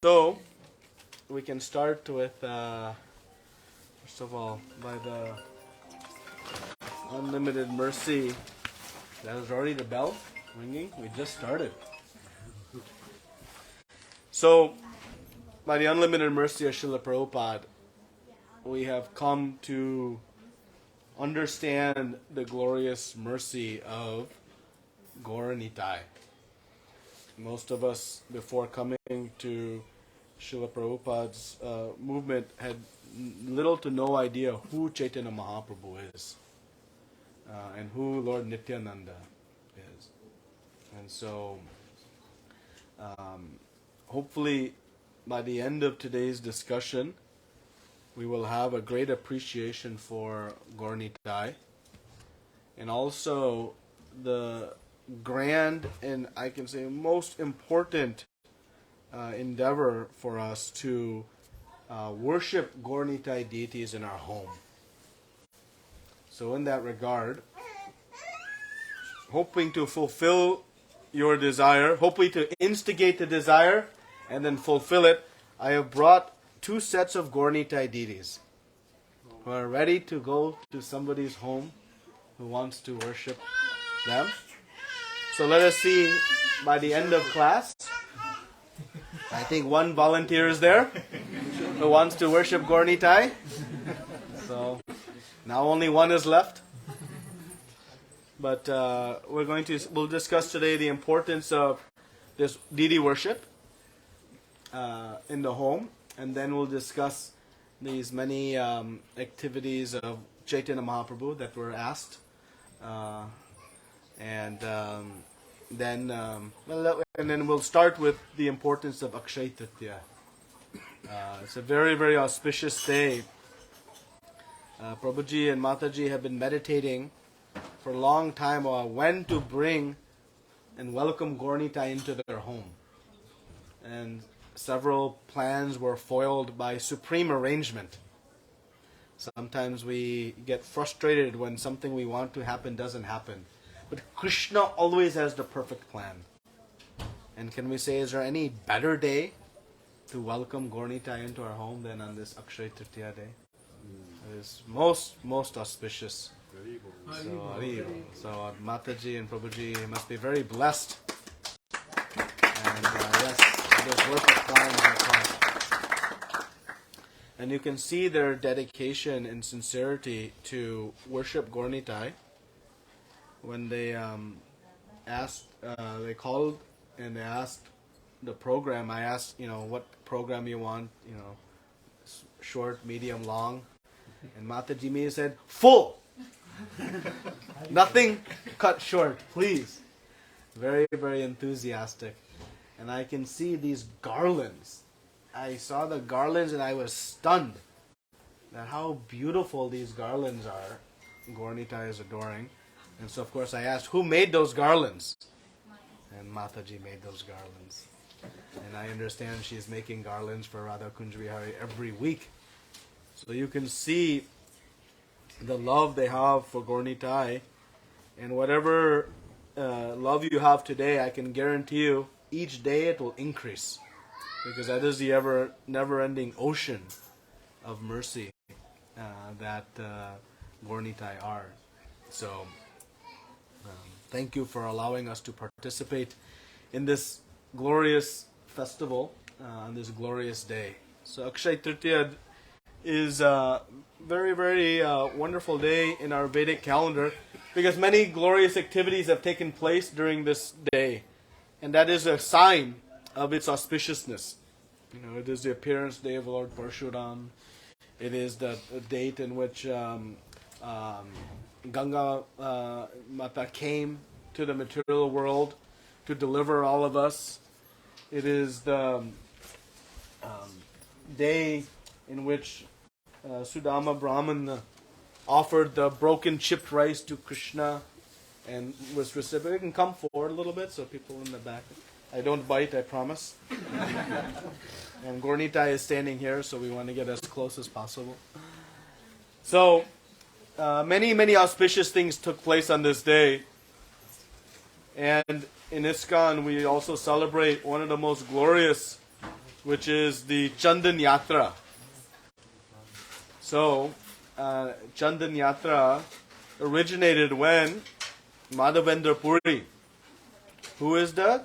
So, we can start with, first of all, by the unlimited mercy. That was already the bell ringing. We just started. So, by the unlimited mercy of Srila Prabhupada, we have come to understand the glorious mercy of Gaura Nitai. Most of us, before coming to Srila Prabhupada's movement, had little to no idea who Chaitanya Mahaprabhu is and who Lord Nityananda is. And so, hopefully, by the end of today's discussion, we will have a great appreciation for Gaura Nitai, and also the grand and I can say most important endeavor for us to worship Gaura Nitai deities in our home. So in that regard, hoping to fulfill your desire, hoping to instigate the desire and then fulfill it, I have brought 2 sets of Gaura Nitai deities who are ready to go to somebody's home who wants to worship them. So let us see by the end of class. I think 1 volunteer is there who wants to worship Gaura Nitai. So now only 1 is left. But we'll discuss today the importance of this deity worship in the home, and then we'll discuss these many activities of Chaitanya Mahaprabhu that were asked. And then we'll start with the importance of Akshaya Tritiya. It's a very, very auspicious day. Prabhuji and Mataji have been meditating for a long time on when to bring and welcome Gaura Nitai into their home. And several plans were foiled by supreme arrangement. Sometimes we get frustrated when something we want to happen doesn't happen. But Krishna always has the perfect plan. And can we say, is there any better day to welcome Gaura Nitai into our home than on this Akshaya Tritiya day? It is most auspicious. So Mataji and Prabhuji must be very blessed. And yes, it is worth applying. And you can see their dedication and sincerity to worship Gaura Nitai. When they they called and they asked the program. I asked, what program you want, short, medium, long. And Mataji Mia said, full. Nothing cut short, please. Very, very enthusiastic. And I can see these garlands. I saw the garlands and I was stunned at how beautiful these garlands are. Gaura Nitai is adoring. And so, of course, I asked, who made those garlands? And Mataji made those garlands. And I understand she's making garlands for Radha Kunj Vihari every week. So you can see the love they have for Gaura Nitai. And whatever love you have today, I can guarantee you, each day it will increase. Because that is the never-ending ocean of mercy that Gaura Nitai are. So, thank you for allowing us to participate in this glorious festival on this glorious day. So Akshaya Tritiya is a very, very wonderful day in our Vedic calendar because many glorious activities have taken place during this day. And that is a sign of its auspiciousness. It is the appearance day of Lord Parshuram. It is the date in which Ganga Mata came to the material world to deliver all of us. It is the day in which Sudama Brahman offered the broken chipped rice to Krishna and was received. You can come forward a little bit so people in the back. I don't bite, I promise. And Gaura Nitai is standing here, so we want to get as close as possible. So, many, many auspicious things took place on this day. And in ISKCON, we also celebrate one of the most glorious which is the Chandan Yatra. So, Chandan Yatra originated when Madhavendra Puri, who is the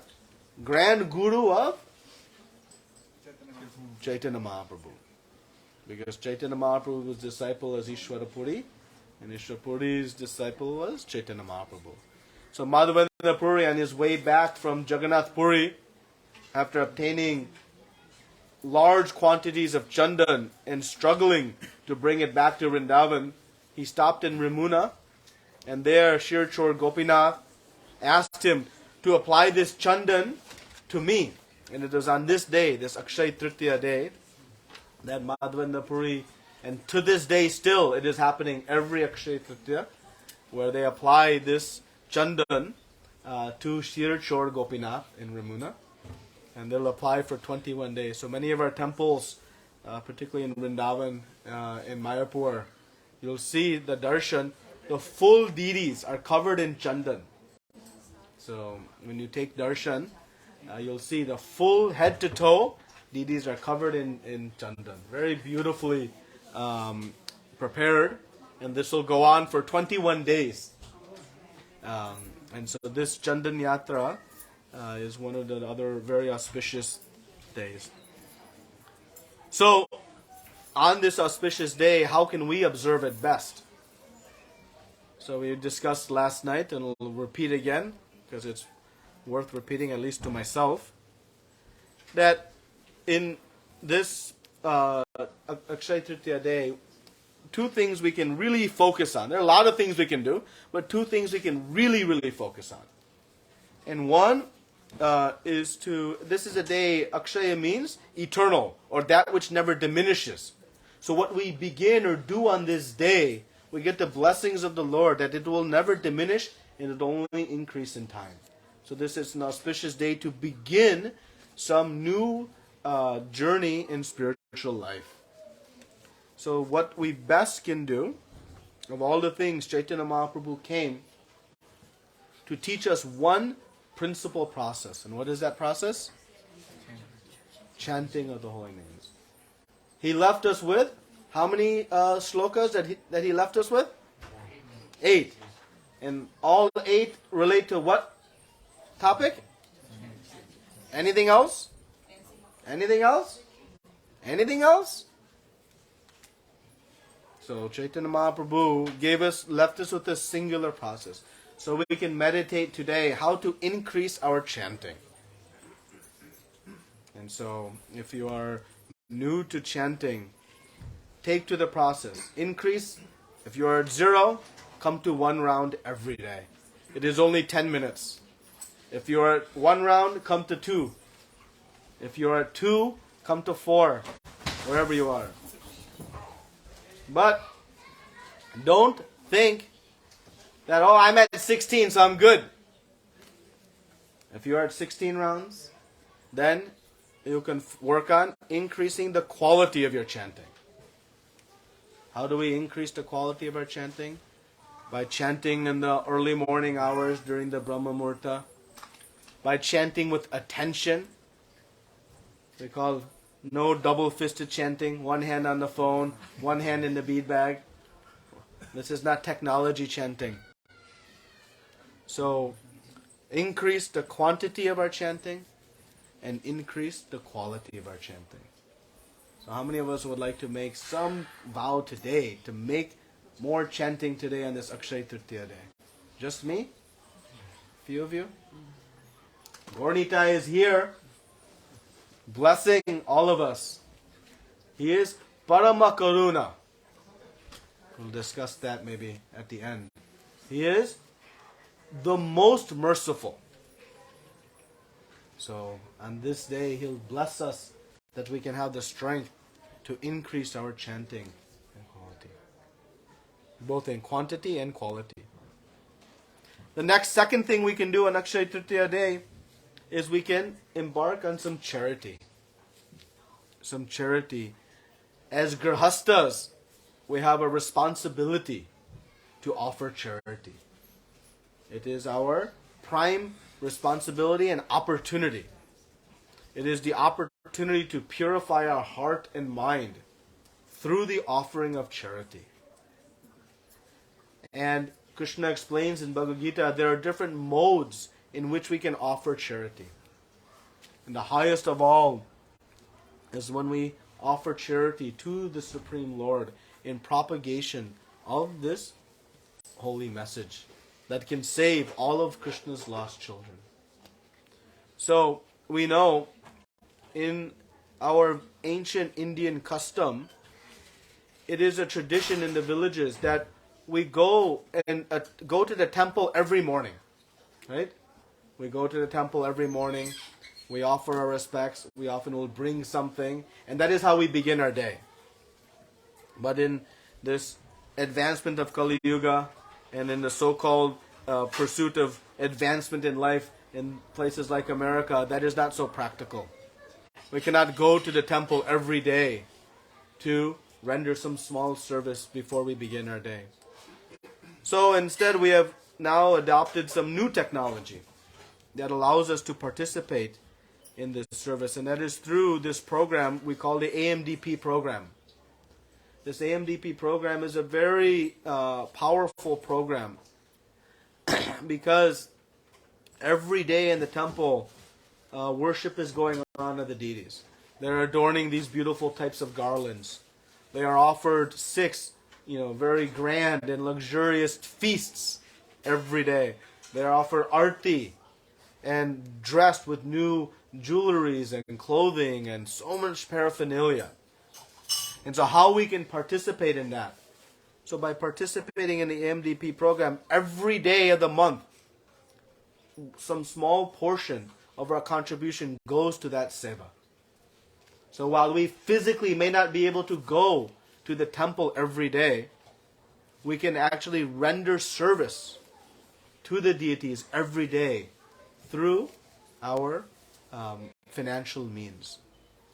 grand guru of Chaitanya Mahaprabhu. Because Chaitanya Mahaprabhu's disciple was Ishwara Puri, and Ishwara Puri's disciple was Chaitanya Mahaprabhu. So Madhavendra Puri, on his way back from Jagannath Puri, after obtaining large quantities of chandan and struggling to bring it back to Vrindavan, he stopped in Ramuna, and there Shir Chor Gopinath asked him to apply this chandan to me. And it was on this day, this Akshay Tritiya day, that Madhavendra Puri, and to this day still, it is happening every Akshay Tritiya, where they apply this chandan to Shir Chor Gopinath in Ramuna. And they'll apply for 21 days. So many of our temples, particularly in Vrindavan, in Mayapur, you'll see the darshan, the full deities are covered in chandan. So when you take darshan, you'll see the full head to toe deities are covered in chandan. Very beautifully prepared. And this will go on for 21 days. And so this Chandan Yatra is one of the other very auspicious days. So, on this auspicious day, how can we observe it best? So we discussed last night, and we'll repeat again, because it's worth repeating, at least to myself, that in this Akshay Tritiya day, two things we can really focus on. There are a lot of things we can do, but two things we can really, really focus on. And one is this is a day, Akshaya means eternal, or that which never diminishes. So what we begin or do on this day, we get the blessings of the Lord, that it will never diminish and it will only increase in time. So this is an auspicious day to begin some new journey in spiritual life. So what we best can do, of all the things, Chaitanya Mahaprabhu came to teach us one principal process. And what is that process? Chanting of the holy names. He left us with how many shlokas that he left us with? 8. And all 8 relate to what topic? Anything else? Anything else? Anything else? So Chaitanya Mahaprabhu left us with a singular process. So we can meditate today how to increase our chanting. And so if you are new to chanting, take to the process. Increase. If you are at 0, come to 1 round every day. It is only 10 minutes. If you are at 1 round, come to 2. If you are at 2, come to 4. Wherever you are. But don't think that, I'm at 16, so I'm good. If you are at 16 rounds, then you can work on increasing the quality of your chanting. How do we increase the quality of our chanting? By chanting in the early morning hours during the Brahma Muhurta. By chanting with attention. They call no double-fisted chanting. One hand on the phone, one hand in the bead bag. This is not technology chanting. So, increase the quantity of our chanting and increase the quality of our chanting. So how many of us would like to make some vow today to make more chanting today on this Akshay Tritiya day? Just me? Few of you? Gornita is here, blessing all of us. He is Parama Karuna. We'll discuss that maybe at the end. He is the most merciful. So on this day, He'll bless us that we can have the strength to increase our chanting and quality. Both in quantity and quality. The second thing we can do on Akshay Tritiya day is we can embark on some charity. Some charity. As grihastas, we have a responsibility to offer charity. It is our prime responsibility and opportunity. It is the opportunity to purify our heart and mind through the offering of charity. And Krishna explains in Bhagavad Gita there are different modes in which we can offer charity. And the highest of all is when we offer charity to the Supreme Lord in propagation of this holy message that can save all of Krishna's lost children. So we know in our ancient Indian custom, it is a tradition in the villages that we go to the temple every morning, right? We go to the temple every morning. We offer our respects. We often will bring something, and that is how we begin our day. But in this advancement of Kali Yuga, and in the so-called pursuit of advancement in life in places like America, that is not so practical. We cannot go to the temple every day to render some small service before we begin our day. So instead, we have now adopted some new technology that allows us to participate in this service, and that is through this program we call the AMDP program. This AMDP program is a very powerful program because every day in the temple, worship is going on of the deities. They're adorning these beautiful types of garlands. They are offered 6 very grand and luxurious feasts every day. They are offered arti and dressed with new jewelries and clothing and so much paraphernalia. And so how we can participate in that? So by participating in the AMDP program, every day of the month, some small portion of our contribution goes to that seva. So while we physically may not be able to go to the temple every day, we can actually render service to the deities every day through our financial means.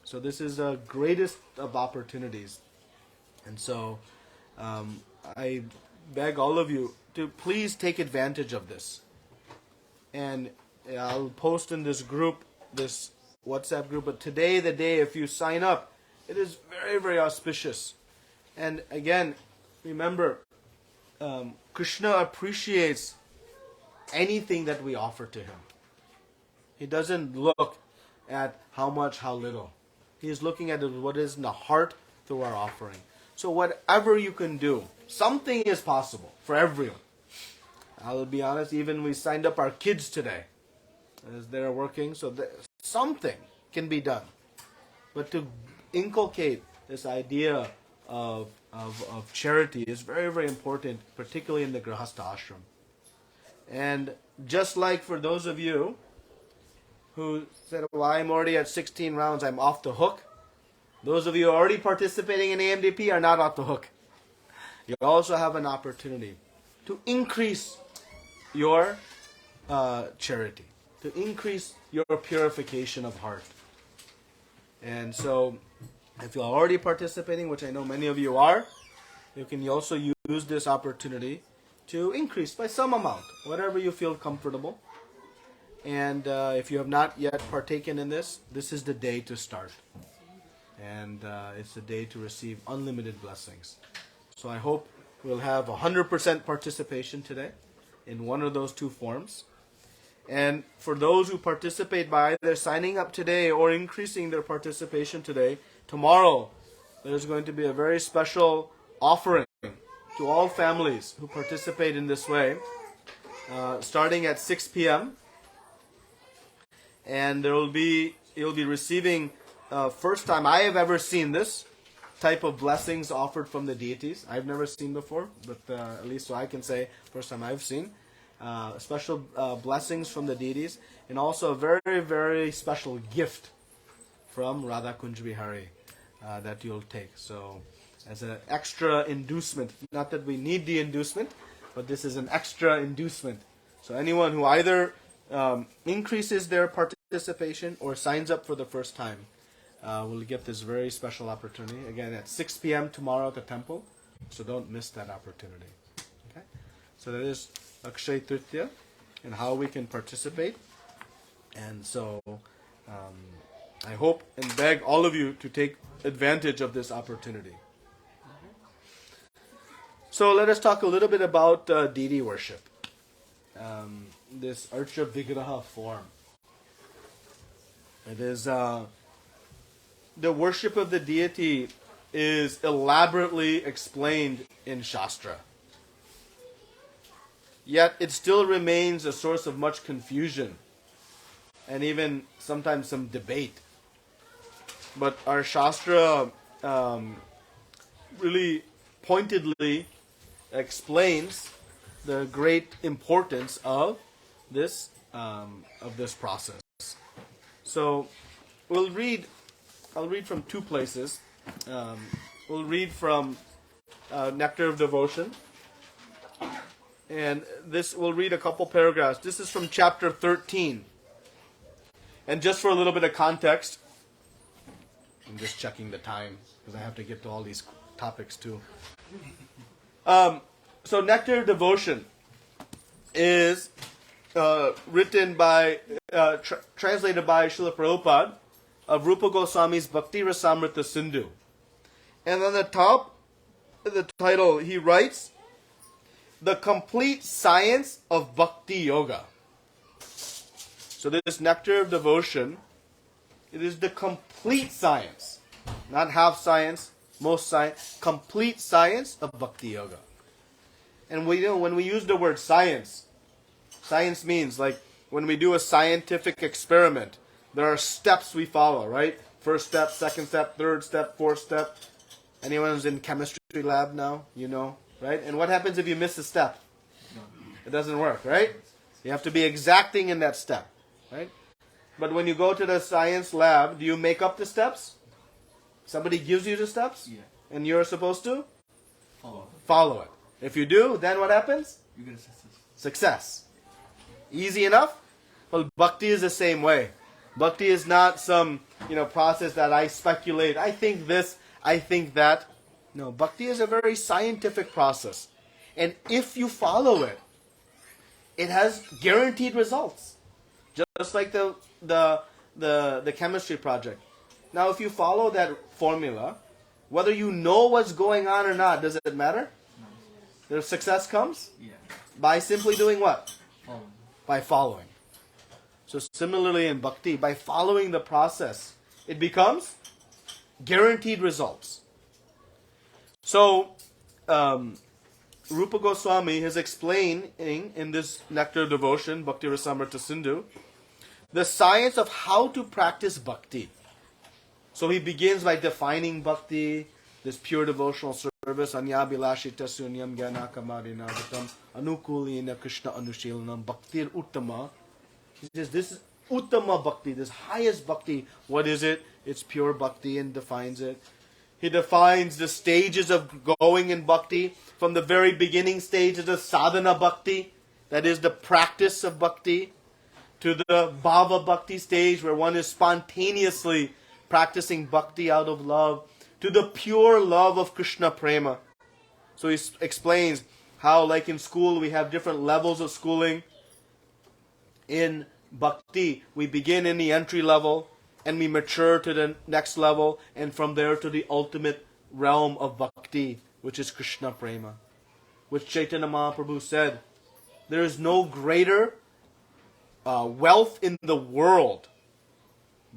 So this is the greatest of opportunities. And so I beg all of you to please take advantage of this. And I'll post in this group, this WhatsApp group, but today, the day, if you sign up, it is very, very auspicious. And again, remember, Krishna appreciates anything that we offer to him. He doesn't look at how much, how little. He is looking at what is in the heart through our offering. So whatever you can do, something is possible for everyone. I'll be honest, even we signed up our kids today as they're working, so something can be done. But to inculcate this idea of charity is very, very important, particularly in the Grihastha ashram. And just like for those of you who said, well, I'm already at 16 rounds, I'm off the hook. Those of you already participating in AMDP are not off the hook. You also have an opportunity to increase your charity, to increase your purification of heart. And so, if you're already participating, which I know many of you are, you can also use this opportunity to increase by some amount, whatever you feel comfortable. And if you have not yet partaken in this, this is the day to start. And it's the day to receive unlimited blessings. So I hope we'll have 100% participation today in one of those two forms. And for those who participate by either signing up today or increasing their participation today, tomorrow there's going to be a very special offering to all families who participate in this way, starting at 6 p.m. And you'll be receiving, first time I have ever seen this type of blessings offered from the deities. I've never seen before, but at least so I can say, first time I've seen. Special blessings from the deities, and also a very, very special gift from Radha Kunj Bihari that you'll take. So, as an extra inducement, not that we need the inducement, but this is an extra inducement. So, anyone who either increases their participation or signs up for the first time will get this very special opportunity. Again, at 6 p.m. tomorrow at the temple, so don't miss that opportunity. Okay? So, that is Akshay Tritiya and how we can participate. And so I hope and beg all of you to take advantage of this opportunity. So let us talk a little bit about deity worship. This Archa Vigraha form. It is the worship of the deity is elaborately explained in Shastra. Yet it still remains a source of much confusion and even sometimes some debate. But our Shastra really pointedly explains the great importance of this process. So I'll read from two places. We'll read from Nectar of Devotion. And we'll read a couple paragraphs. This is from chapter 13. And just for a little bit of context, I'm just checking the time because I have to get to all these topics too. So Nectar of Devotion is written by, translated by Srila Prabhupada of Rupa Goswami's Bhakti Rasamrita Sindhu. And on the top of the title, he writes, The Complete Science of Bhakti Yoga. So this Nectar of Devotion, it is the complete science, not half science, most science, complete science of Bhakti Yoga. And when we use the word science, science means like when we do a scientific experiment, there are steps we follow, right? First step, second step, third step, fourth step. Anyone who's in chemistry lab now, you know, right? And what happens if you miss a step? It doesn't work, right? You have to be exacting in that step, right? But when you go to the science lab, do you make up the steps? Somebody gives you the steps? Yeah. And you're supposed to? Follow it. If you do, then what happens? You get a success. Success. Easy enough? Well, bhakti is the same way. Bhakti is not some, process that I speculate. I think this, I think that. No, bhakti is a very scientific process. And if you follow it, it has guaranteed results. Just like the chemistry project. Now, if you follow that formula, whether you know what's going on or not, does it matter? No. The success comes? Yeah. By simply doing what? Following. By following. So similarly in bhakti, by following the process, it becomes guaranteed results. So, Rupa Goswami is explaining in this Nectar of Devotion, Bhakti Rasamrita Sindhu, the science of how to practice bhakti. So he begins by defining bhakti, this pure devotional service, Anyabhilashita sunyam gyana kamarinavitam anukulina Krishna anushilanam bhaktir uttama. He says this is uttama bhakti, this highest bhakti. What is it? It's pure bhakti, and defines it. He defines the stages of going in bhakti, from the very beginning stage of the sadhana bhakti, that is the practice of bhakti, to the bhava bhakti stage where one is spontaneously practicing bhakti out of love, to the pure love of Krishna prema. So he explains how, like in school, we have different levels of schooling. In bhakti, we begin in the entry level, and we mature to the next level, and from there to the ultimate realm of bhakti, which is Krishna prema. Which Chaitanya Mahaprabhu said, there is no greater wealth in the world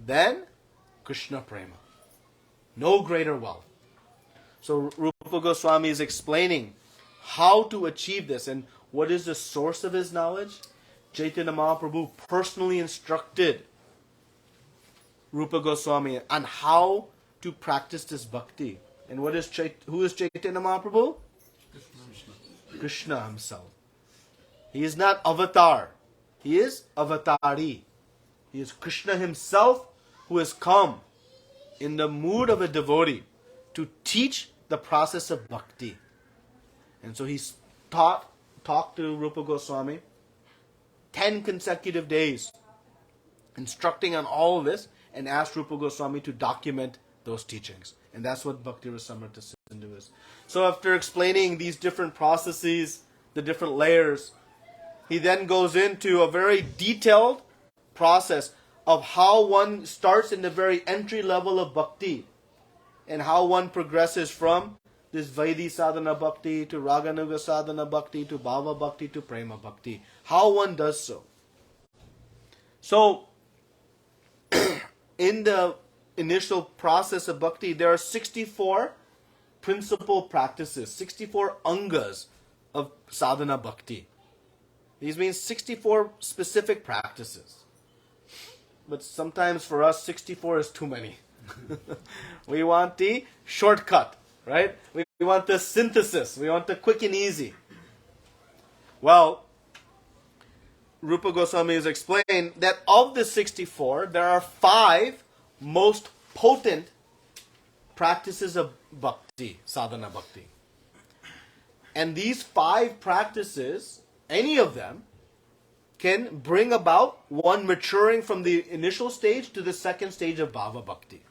than Krishna prema. No greater wealth. So Rupa Goswami is explaining how to achieve this and what is the source of his knowledge. Chaitanya Mahaprabhu personally instructed Rupa Goswami on how to practice this bhakti. And who is Chaitanya Mahaprabhu? Krishna himself. He is not avatar. He is avatari. He is Krishna himself who has come in the mood of a devotee to teach the process of bhakti. And so he talked to Rupa Goswami 10 consecutive days, instructing on all of this, and asked Rupa Goswami to document those teachings. And that's what Bhakti Rasamrita Sindhu is. So after explaining these different processes, the different layers, he then goes into a very detailed process of how one starts in the very entry level of bhakti and how one progresses from this Vaidhi sadhana bhakti to Raganuga sadhana bhakti to Bhava bhakti to Prema bhakti. How one does so. So, in the initial process of bhakti, there are 64 principal practices, 64 angas of sadhana bhakti. These mean 64 specific practices. But sometimes for us, 64 is too many. We want the shortcut, right? We want the synthesis. We want the quick and easy. Well, Rupa Goswami has explained that of the 64, there are 5 most potent practices of bhakti, sadhana bhakti. And these 5 practices, any of them, can bring about one maturing from the initial stage to the second stage of Bhava bhakti.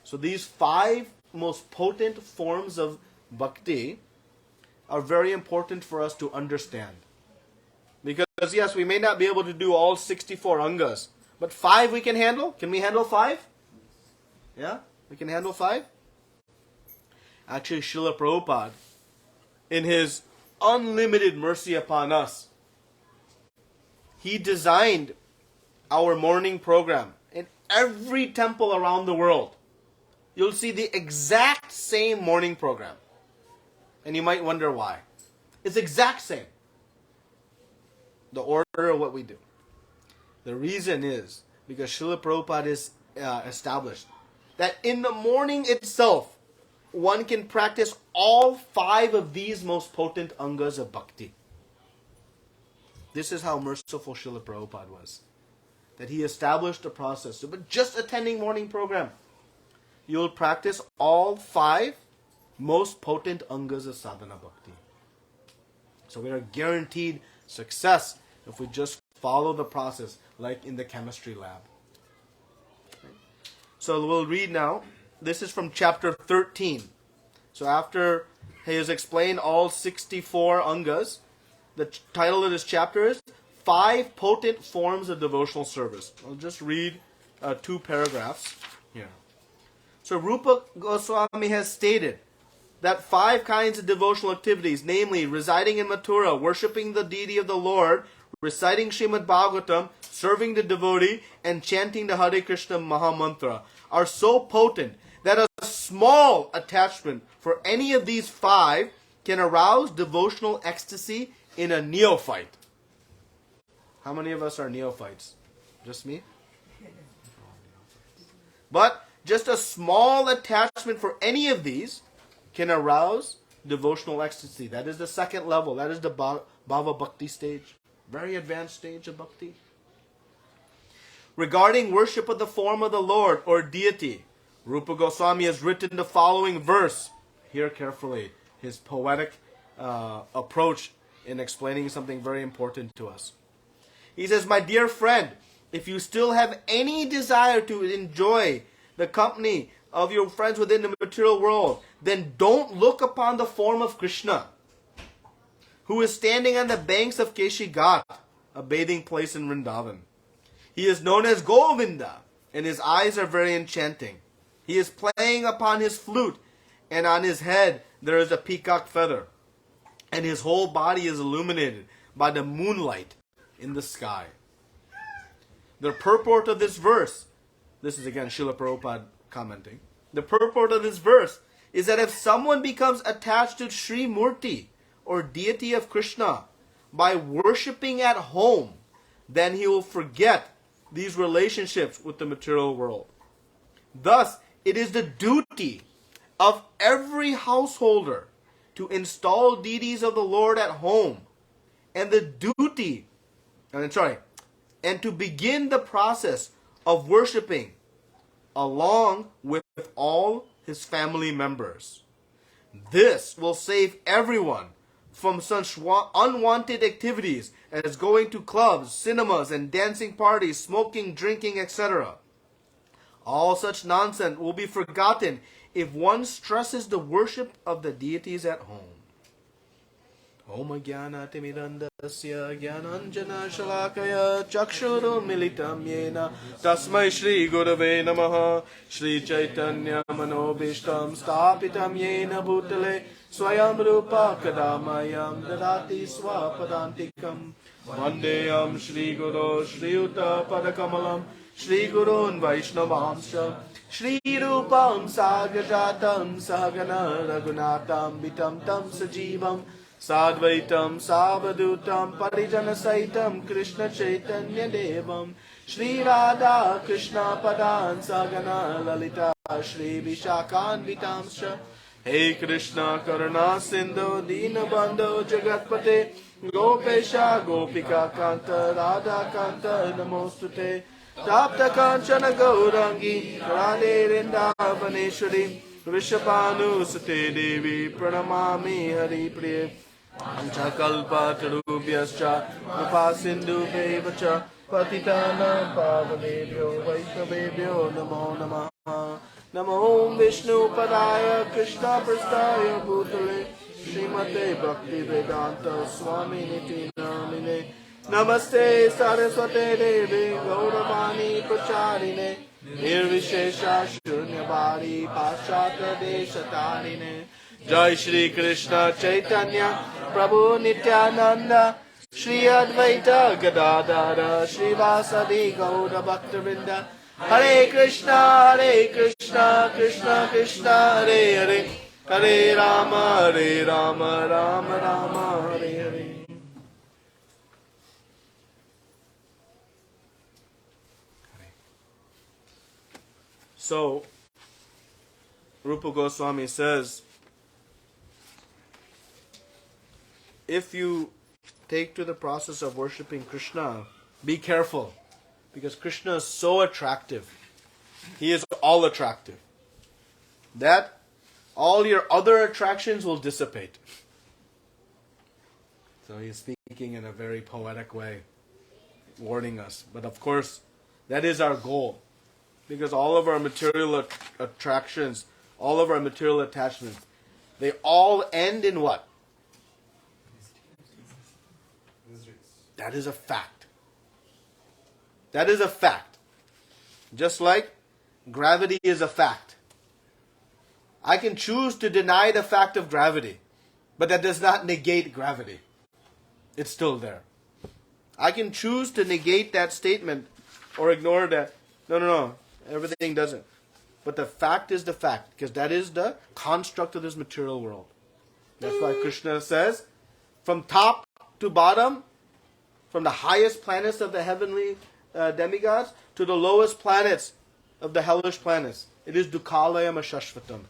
So these 5 most potent forms of bhakti are very important for us to understand. Because yes, we may not be able to do all 64 angas, but 5 we can handle. Can we handle 5? Yeah? We can handle 5? Actually, Srila Prabhupada, in his unlimited mercy upon us, he designed our morning program in every temple around the world. You'll see the exact same morning program. And you might wonder why. It's exact same. The order of what we do. The reason is because Srila Prabhupada is established that in the morning itself, one can practice all 5 of these most potent angas of bhakti. This is how merciful Srila Prabhupada was. That he established a process. So, but just attending morning program, you'll practice all 5 most potent angas of sadhana bhakti. So we are guaranteed success if we just follow the process like in the chemistry lab. Okay. So we'll read now. This is from chapter 13. So after he has explained all 64 angas, the title of this chapter is 5 Potent Forms of Devotional Service. I'll just read 2 paragraphs here. So Rupa Goswami has stated that 5 kinds of devotional activities, namely residing in Mathura, worshipping the deity of the Lord, reciting Srimad Bhagavatam, serving the devotee, and chanting the Hare Krishna Mahamantra, are so potent that a small attachment for any of these 5 can arouse devotional ecstasy in a neophyte. How many of us are neophytes? Just me? But just a small attachment for any of these can arouse devotional ecstasy. That is the second level. That is the Bhava Bhakti stage. Very advanced stage of Bhakti. Regarding worship of the form of the Lord or deity, Rupa Goswami has written the following verse. Hear carefully his poetic approach in explaining something very important to us. He says, my dear friend, if you still have any desire to enjoy the company of your friends within the material world, then don't look upon the form of Krishna, who is standing on the banks of Keshi Ghat, a bathing place in Vrindavan. He is known as Govinda, and his eyes are very enchanting. He is playing upon his flute, and on his head there is a peacock feather, and his whole body is illuminated by the moonlight in the sky. The purport of this verse, this is again Srila Prabhupada commenting, the purport of this verse is that if someone becomes attached to Sri Murti, or deity of Krishna, by worshipping at home, then he will forget these relationships with the material world. Thus, it is the duty of every householder to install deities of the Lord at home, and and to begin the process of worshipping along with all his family members. This will save everyone from such unwanted activities as going to clubs, cinemas, and dancing parties, smoking, drinking, etc. All such nonsense will be forgotten if one stresses the worship of the deities at home. Om Jnana Timirandasya Jnananjana Shalakaya Chakshuru Militam Yena Tasmai Shri Gurave Namaha Shri Chaitanya Manobishtam Stapitam Yena Bhutale Swayam Rupa Kadamayam Dadati Swapadantikam Vandeyam Shri Guru Shri Uta Padakamalam Shri Gurun Vaishnavamsha Shri Rupam Sagajatam Sahagana Raghunatam Vitam Tam Sajivam Sadvaitam Savadutam Parijana Saitam Krishna Chaitanya Devam Shri Radha Krishna Padan Sagana Lalita Shri Vishakan Vitamsha Hey Krishna Karuna Sindhu Dinabandhu Jagatpate Gopesha Gopika Kanta Radha Kanta Namostute Tapta Kanchana Gaurangi Radhe Vrindavaneshwari Vrishabhanu Sate Devi Pranamami Hari Priya Anchakalpa Tarubhyascha Napa Sindhu Bevacha Patitanam Pavadebhyo Vaishnavebhyo Namo Namaha Namo Vishnu Padaya Krishna Prastaya Bhutale Srimate Bhakti Vedanta Swami Niti Namine Namaste Saraswate Devi Gauravani Pracharine Nirvishesha Shunyabari Paschata Deshatarine Jai Shri Krishna Chaitanya Prabhu Nityananda Shri Advaita Gadadara Shri Vasadi Gaura Bhaktavinda Hare Krishna Krishna Krishna Hare Hare Hare Rama Rama Rama Hare Hare. So, Rupa Goswami says, if you take to the process of worshipping Krishna, be careful, because Krishna is so attractive. He is all attractive. That all your other attractions will dissipate. So he's speaking in a very poetic way, warning us. But of course, that is our goal. Because all of our material attractions, all of our material attachments, they all end in what? That is a fact. That is a fact. Just like gravity is a fact. I can choose to deny the fact of gravity, but that does not negate gravity. It's still there. I can choose to negate that statement or ignore that. No. Everything doesn't. But the fact is the fact, because that is the construct of this material world. That's why Krishna says, from top to bottom, from the highest planets of the heavenly demigods to the lowest planets of the hellish planets, it is Dukhalayam Ashashvatam.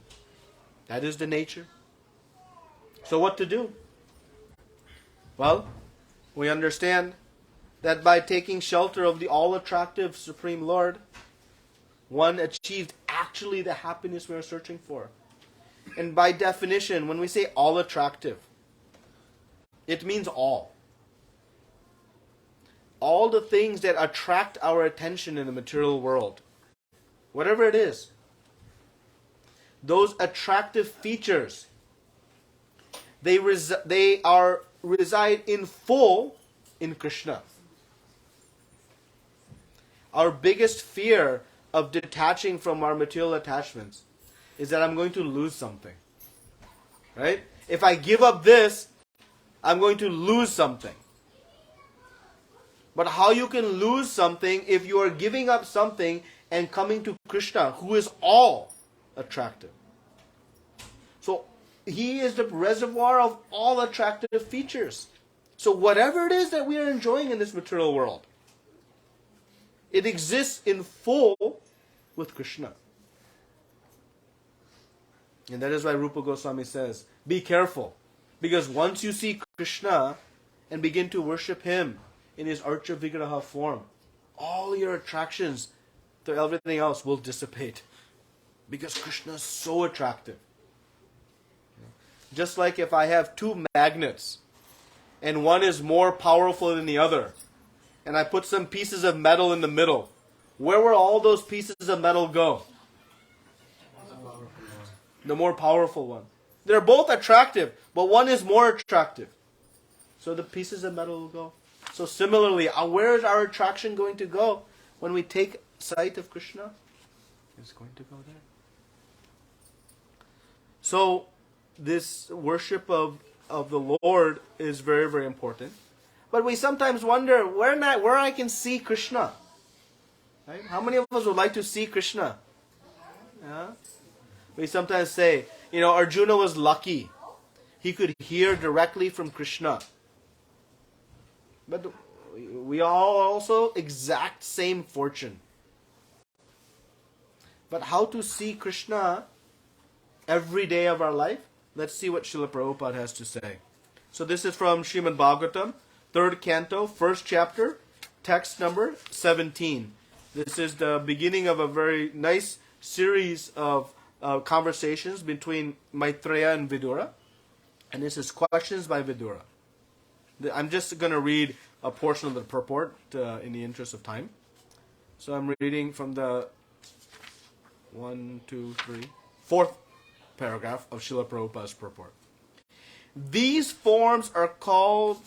That is the nature. So what to do? Well, we understand that by taking shelter of the all-attractive Supreme Lord, one achieved actually the happiness we are searching for. And by definition, when we say all attractive, it means all. All the things that attract our attention in the material world, whatever it is, those attractive features, they reside in full in Krishna. Our biggest fear of detaching from our material attachments is that I'm going to lose something. Right? If I give up this, I'm going to lose something. But how you can lose something if you are giving up something and coming to Krishna, who is all attractive? So he is the reservoir of all attractive features. So whatever it is that we are enjoying in this material world, it exists in full with Krishna. And that is why Rupa Goswami says, be careful. Because once you see Krishna and begin to worship him in his Archa Vigraha form, all your attractions to everything else will dissipate. Because Krishna is so attractive. Just like if I have two magnets and one is more powerful than the other, and I put some pieces of metal in the middle, where will all those pieces of metal go? The more powerful one. They're both attractive, but one is more attractive. So the pieces of metal will go. So similarly, where is our attraction going to go when we take sight of Krishna? It's going to go there. So this worship of the Lord is very, very important. But we sometimes wonder where I can see Krishna. Right? How many of us would like to see Krishna? Yeah? We sometimes say, Arjuna was lucky. He could hear directly from Krishna. But we all also exact same fortune. But how to see Krishna every day of our life? Let's see what Srila Prabhupada has to say. So this is from Srimad Bhagavatam, 3rd canto, 1st chapter, text number 17. This is the beginning of a very nice series of conversations between Maitreya and Vidura. And this is questions by Vidura. I'm just going to read a portion of the purport in the interest of time. So I'm reading from the 4th paragraph of Srila Prabhupada's purport. These forms are called,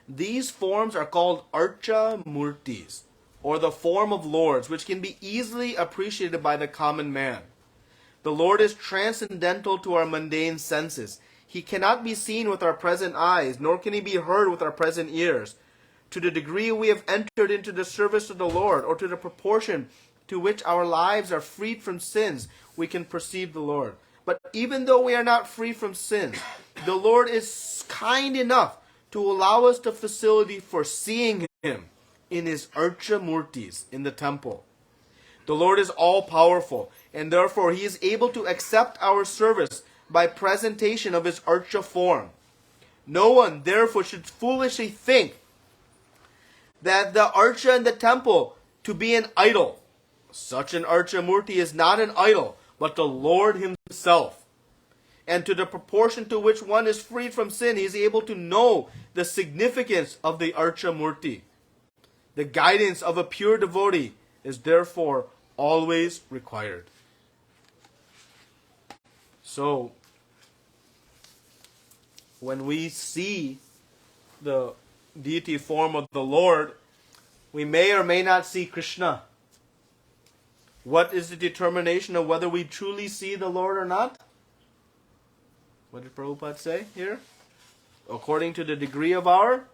These forms are called Archa Murtis, or the form of lords, which can be easily appreciated by the common man. The Lord is transcendental to our mundane senses. He cannot be seen with our present eyes, nor can he be heard with our present ears. To the degree we have entered into the service of the Lord, or to the proportion to which our lives are freed from sins, we can perceive the Lord. But even though we are not free from sins, the Lord is kind enough to allow us the facility for seeing him in his Archa Murtis in the temple. The Lord is all-powerful, and therefore he is able to accept our service by presentation of his Archa form. No one, therefore, should foolishly think that the Archa in the temple to be an idol. Such an Archa Murti is not an idol, but the Lord himself. And to the proportion to which one is freed from sin, he is able to know the significance of the Archa Murti. The guidance of a pure devotee is therefore always required. So, when we see the deity form of the Lord, we may or may not see Krishna. What is the determination of whether we truly see the Lord or not? What did Prabhupada say here? According to the degree of our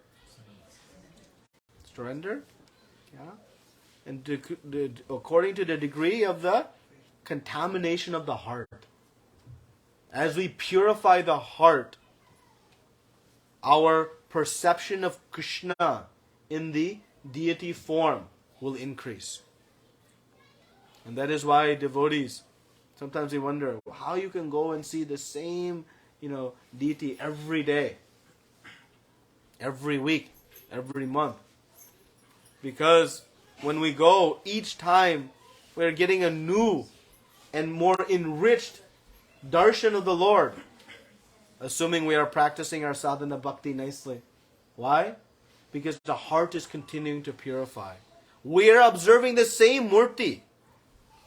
surrender. Yeah. And according to the degree of the contamination of the heart. As we purify the heart, our perception of Krishna in the deity form will increase. And that is why devotees, sometimes they wonder how you can go and see the same, deity every day, every week, every month. Because when we go, each time we're getting a new and more enriched darshan of the Lord, assuming we are practicing our sadhana bhakti nicely. Why? Because the heart is continuing to purify. We are observing the same murti,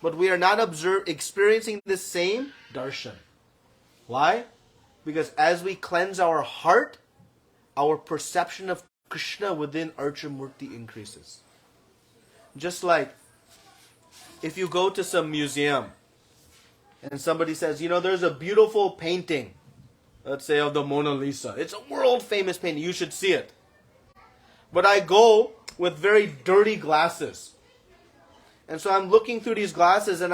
but we are not experiencing the same darshan. Why? Because as we cleanse our heart, our perception of Krishna within Archa Murti increases. Just like if you go to some museum and somebody says, there's a beautiful painting, let's say of the Mona Lisa. It's a world famous painting. You should see it. But I go with very dirty glasses. And so I'm looking through these glasses and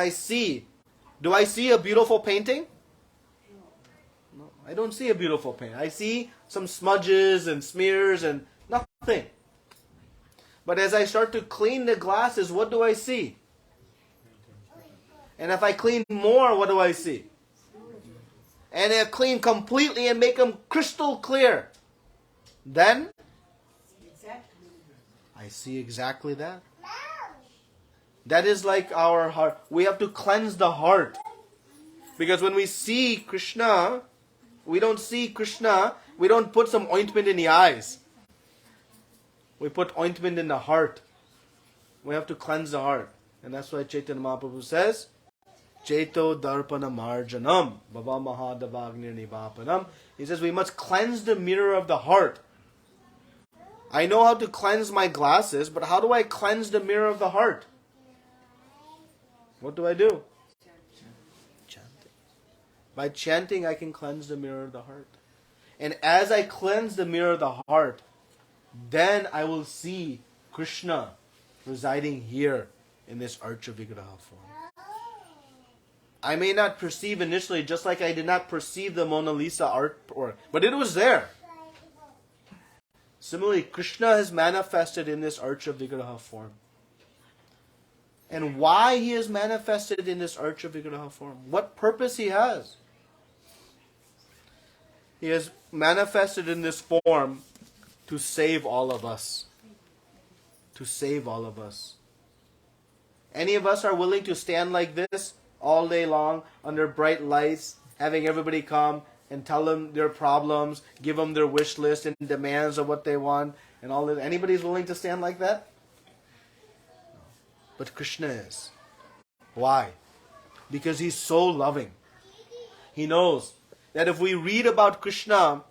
do I see a beautiful painting? No, I don't see a beautiful painting. I see some smudges and smears and nothing. But as I start to clean the glasses, what do I see? And if I clean more, what do I see? And I clean completely and make them crystal clear. Then I see exactly that. That is like our heart. We have to cleanse the heart. Because when we see Krishna, we don't put some ointment in the eyes. We put ointment in the heart. We have to cleanse the heart. And that's why Chaitanya Mahaprabhu says, Chaito Darpana Marjanam Bhava Mahadavagnir Nivapanam. He says we must cleanse the mirror of the heart. I know how to cleanse my glasses, but how do I cleanse the mirror of the heart? What do I do? Chanting. By chanting, I can cleanse the mirror of the heart. And as I cleanse the mirror of the heart, then I will see Krishna residing here in this arch of Vigraha form. I may not perceive initially, just like I did not perceive the Mona Lisa artwork, but it was there. Similarly, Krishna has manifested in this arch of Vigraha form. And why he is manifested in this arch of Vigraha form? What purpose he has? He has manifested in this form to save all of us. To save all of us. Any of us are willing to stand like this all day long under bright lights, having everybody come and tell them their problems, give them their wish list and demands of what they want, and all that. Anybody's willing to stand like that? But Krishna is. Why? Because he's so loving. He knows that if we read about Krishna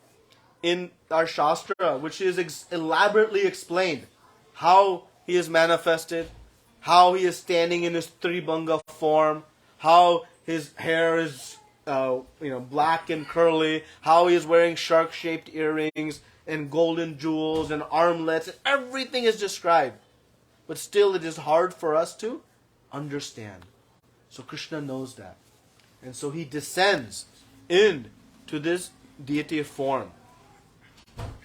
in our Shastra, which is elaborately explained, how he is manifested, how he is standing in his Tribhanga form, how his hair is black and curly, how he is wearing shark-shaped earrings and golden jewels and armlets, and everything is described. But still it is hard for us to understand. So Krishna knows that. And so he descends into this deity form.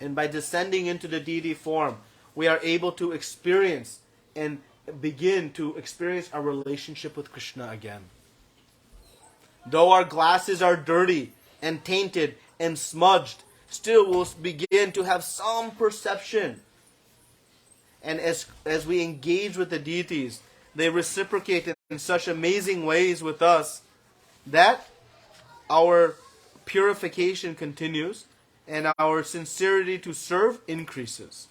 And by descending into the deity form, we are able to experience and begin to experience our relationship with Krishna again. Though our glasses are dirty and tainted and smudged, still we'll begin to have some perception. And as we engage with the deities, they reciprocate in such amazing ways with us that our purification continues and our sincerity to serve increases.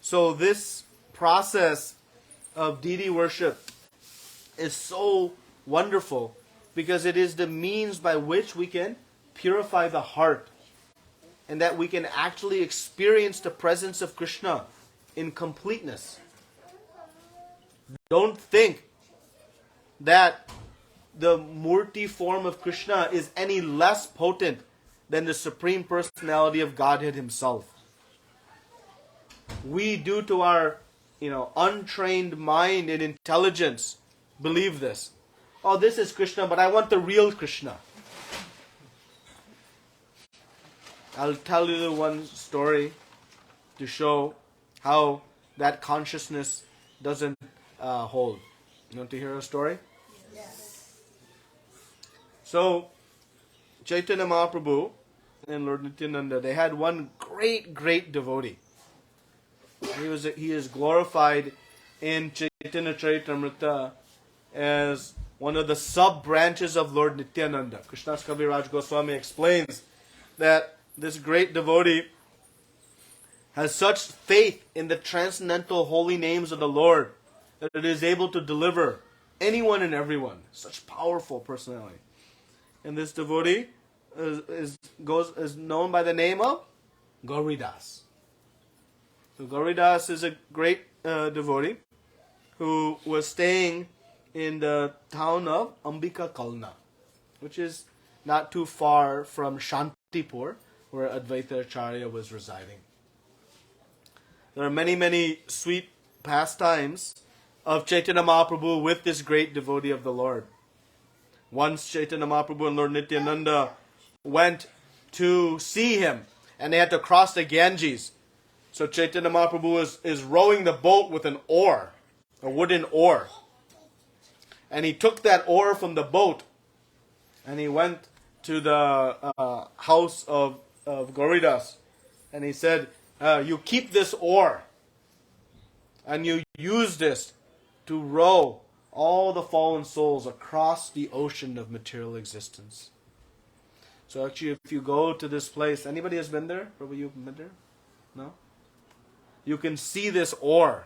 So this process of deity worship is so wonderful because it is the means by which we can purify the heart and that we can actually experience the presence of Krishna in completeness. Don't think that the Murti form of Krishna is any less potent than the Supreme Personality of Godhead Himself. We, due to our untrained mind and intelligence, believe this. Oh, this is Krishna, but I want the real Krishna. I'll tell you one story to show how that consciousness doesn't hold. You want to hear a story? Yes. So, Chaitanya Mahaprabhu and Lord Nityananda, they had one great devotee. He is glorified in Chaitanya Charitamrita as one of the sub-branches of Lord Nityananda. Krishnadas Kaviraj Goswami explains that this great devotee has such faith in the transcendental holy names of the Lord that it is able to deliver anyone and everyone. Such powerful personality. And this devotee is known by the name of Gauridas. So Gauridas is a great devotee who was staying in the town of Ambika Kalna, which is not too far from Shantipur, where Advaita Acharya was residing. There are many sweet pastimes of Chaitanya Mahaprabhu with this great devotee of the Lord. Once Chaitanya Mahaprabhu and Lord Nityananda went to see him, and they had to cross the Ganges. So Chaitanya Mahaprabhu is rowing the boat with an oar, a wooden oar. And he took that oar from the boat, and he went to the house of Gauridas, and he said, you keep this oar, and you use this to row all the fallen souls across the ocean of material existence. So actually, if you go to this place, anybody has been there? Probably you've been there? No? You can see this oar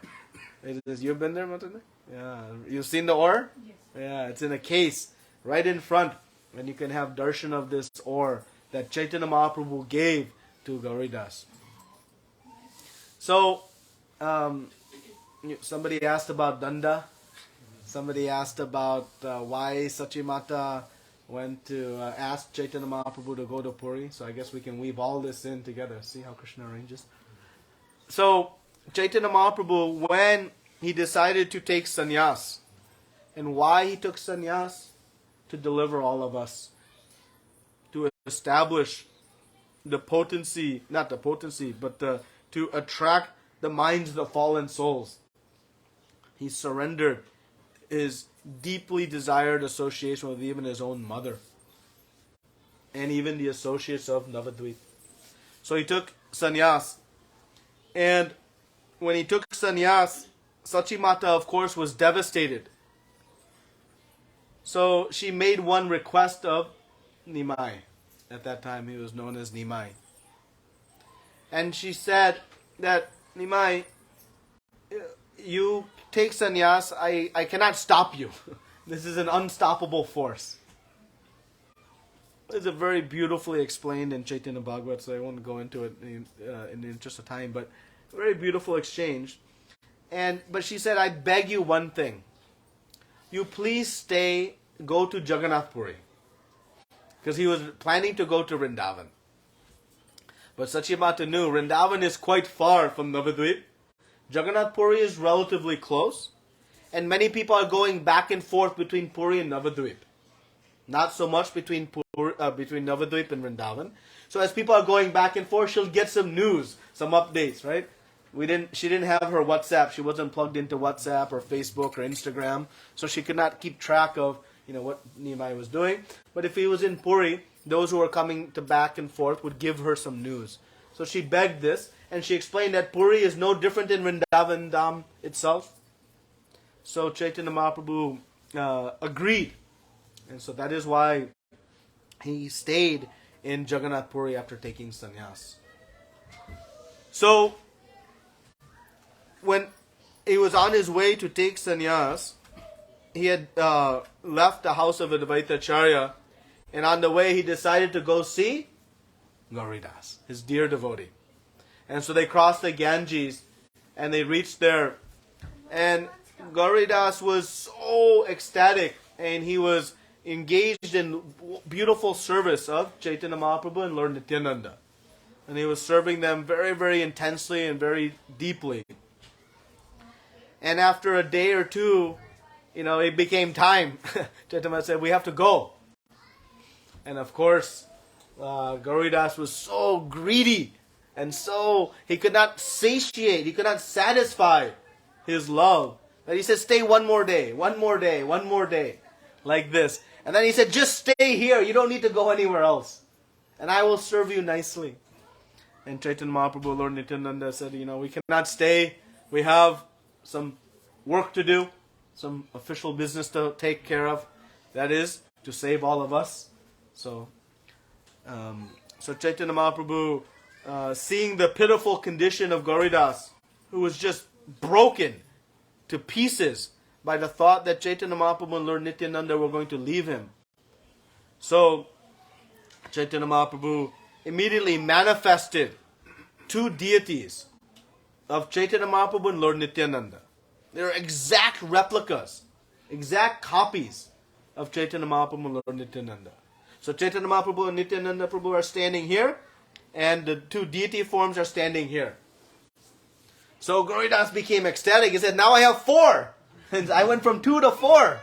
You've been there, Matane? Yeah. You've seen the ore? Yes. Yeah, it's in a case right in front. And you can have darshan of this ore that Chaitanya Mahaprabhu gave to Gauridas. So, somebody asked about Danda. Somebody asked about why Sachimata went to ask Chaitanya Mahaprabhu to go to Puri. So I guess we can weave all this in together. See how Krishna arranges? So, Chaitanya Mahaprabhu, when he decided to take sannyas, and why he took sannyas? To deliver all of us. To establish the potency, not the potency, but to attract the minds of the fallen souls. He surrendered his deeply desired association with even his own mother. And even the associates of Navadvip. So he took sannyas. And when he took sannyas, Sachimata, of course, was devastated. So she made one request of Nimai. At that time, he was known as Nimai. And she said that, Nimai, you take sannyas, I cannot stop you. This is an unstoppable force. It's a very beautifully explained in Chaitanya Bhagavat, so I won't go into it in the interest of time, but very beautiful exchange. But she said, I beg you one thing. You please go to Jagannath Puri. Because he was planning to go to Vrindavan. But Sachimata knew Vrindavan is quite far from Navadvip. Jagannath Puri is relatively close. And many people are going back and forth between Puri and Navadvip. Not so much between Navadvip and Vrindavan. So as people are going back and forth, she'll get some news, some updates, right? She didn't have her WhatsApp. She wasn't plugged into WhatsApp or Facebook or Instagram. So she could not keep track of what Nimai was doing. But if he was in Puri, those who were coming to back and forth would give her some news. So she begged this, and she explained that Puri is no different than Vrindavan Dham itself. So Chaitanya Mahaprabhu agreed. And so that is why he stayed in Jagannath Puri after taking sannyas. So when he was on his way to take sannyas, he had left the house of Advaita Acharya, and on the way he decided to go see Gauridas, his dear devotee. And so they crossed the Ganges, and they reached there, and Gauridas was so ecstatic, and he was engaged in beautiful service of Chaitanya Mahaprabhu and Lord Nityananda. And he was serving them very, very intensely and very deeply. And after a day or two, it became time. Chaitanya said, we have to go. And of course, Gauridas was so greedy. And so he could not satiate, he could not satisfy his love. That he said, stay one more day, one more day, one more day. Like this. And then he said, just stay here. You don't need to go anywhere else. And I will serve you nicely. And Chaitanya Mahaprabhu, Lord Nityananda said, we cannot stay. We have some work to do. Some official business to take care of. That is, to save all of us. So Chaitanya Mahaprabhu, seeing the pitiful condition of Gauridas, who was just broken to pieces by the thought that Chaitanya Mahaprabhu and Lord Nityananda were going to leave him. So, Chaitanya Mahaprabhu immediately manifested two deities of Chaitanya Mahaprabhu and Lord Nityananda. They are exact replicas, exact copies of Chaitanya Mahaprabhu and Lord Nityananda. So Chaitanya Mahaprabhu and Nityananda Prabhu are standing here, and the two deity forms are standing here. So Gauridas became ecstatic. He said, now I have 4. And I went from 2 to 4.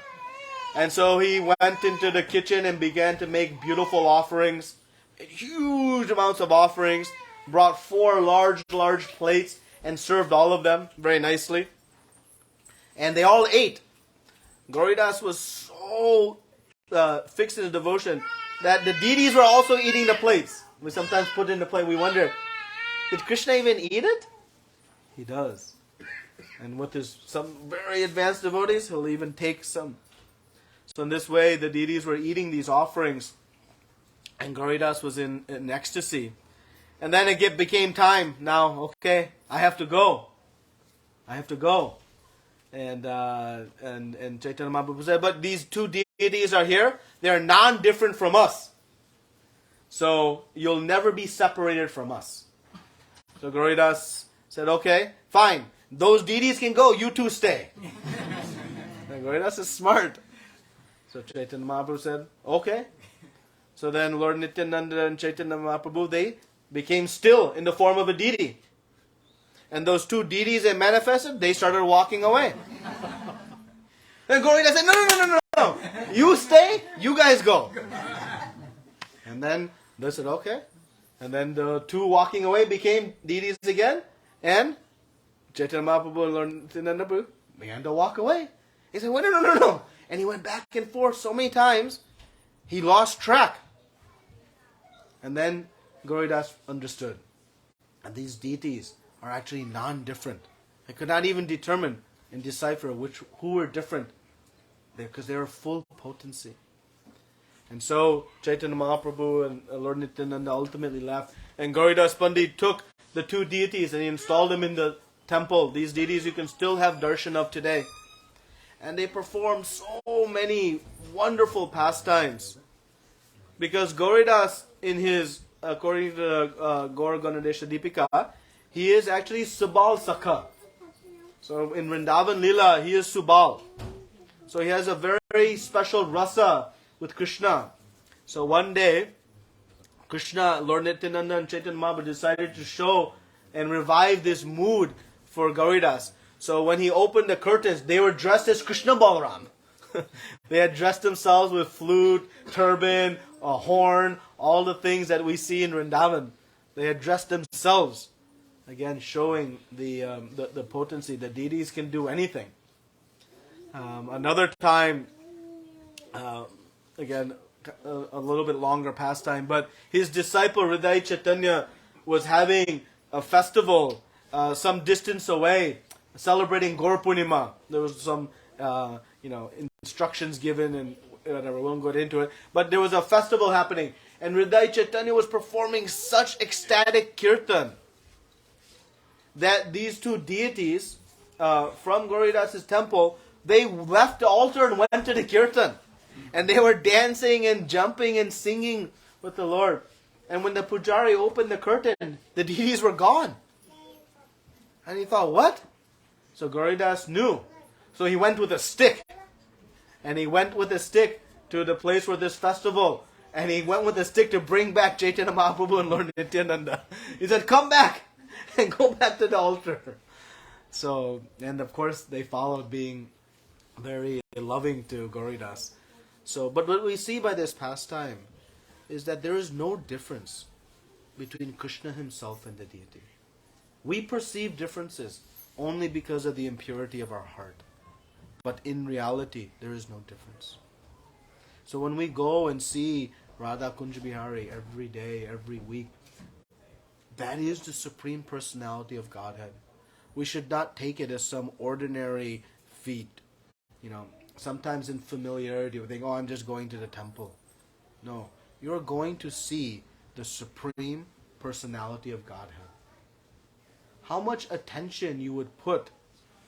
And so he went into the kitchen and began to make beautiful offerings, huge amounts of offerings, brought 4 large plates and served all of them very nicely. And they all ate. Gauridas was so fixed in his devotion that the deities were also eating the plates. We sometimes put in the plate, we wonder, did Krishna even eat it? He does. And with some very advanced devotees, he'll even take some. So in this way, the deities were eating these offerings, and Gauridas was in ecstasy. And then it became time. Now, okay, I have to go. I have to go. And Chaitanya Mahaprabhu said, but these two deities are here. They are non-different from us. So you'll never be separated from us. So Gauridas said, okay, fine. Those deities can go. You two stay. And Gauridas is smart. So Chaitanya Mahaprabhu said, okay. So then Lord Nityananda and Chaitanya Mahaprabhu, they became still in the form of a deity. And those two deities that manifested, they started walking away. Then Gauridas said, no. You stay, you guys go. And then they said, okay. And then the two walking away became deities again. And Chaitanya Mahaprabhu and Lord Nityananda began to walk away. He said, wait, no. And he went back and forth so many times, he lost track. And then Gauridas understood. And these deities are actually non-different. They could not even determine and decipher who were different. Because they were full potency. And so Chaitanya Mahaprabhu and Lord Nityananda ultimately left. And Gauridas Pandit took the two deities and he installed them in the temple. These deities you can still have darshan of today. And they performed so many wonderful pastimes. Because Gauridas, according to Gaur Ganadesha Deepika, he is actually Subal Sakha. So in Vrindavan Lila, he is Subal. So he has a very special rasa with Krishna. So one day, Krishna, Lord Nityananda and Chaitanya Mahaprabhu decided to show and revive this mood for Gauridas. So when he opened the curtains, they were dressed as Krishna Balaram. They had dressed themselves with flute, turban, a horn, all the things that we see in Vrindavan. They had dressed themselves. Again, showing the potency. The deities can do anything. Another time, again, a little bit longer pastime, but his disciple Hridaya Chaitanya was having a festival some distance away, celebrating Gaur Purnima. There was some, instructions given and whatever, we won't go into it. But there was a festival happening, and Hridaya Chaitanya was performing such ecstatic kirtan that these two deities from Gauridas' temple, they left the altar and went to the kirtan. And they were dancing and jumping and singing with the Lord. And when the pujari opened the curtain, the deities were gone. And he thought, what? So Gauridas knew. So he went with a stick. And he went with a stick to the place where this festival. And he went with a stick to bring back Chaitanya Mahaprabhu and Lord Nityananda. He said, come back and go back to the altar. So, and of course they followed, being very loving to Gauridas. So, but what we see by this pastime is that there is no difference between Krishna himself and the deity. We perceive differences only because of the impurity of our heart. But in reality, there is no difference. So when we go and see Radha Kunj Bihari every day, every week, that is the Supreme Personality of Godhead. We should not take it as some ordinary feat. Sometimes in familiarity, we think, oh, I'm just going to the temple. No, you're going to see the Supreme Personality of Godhead. How much attention you would put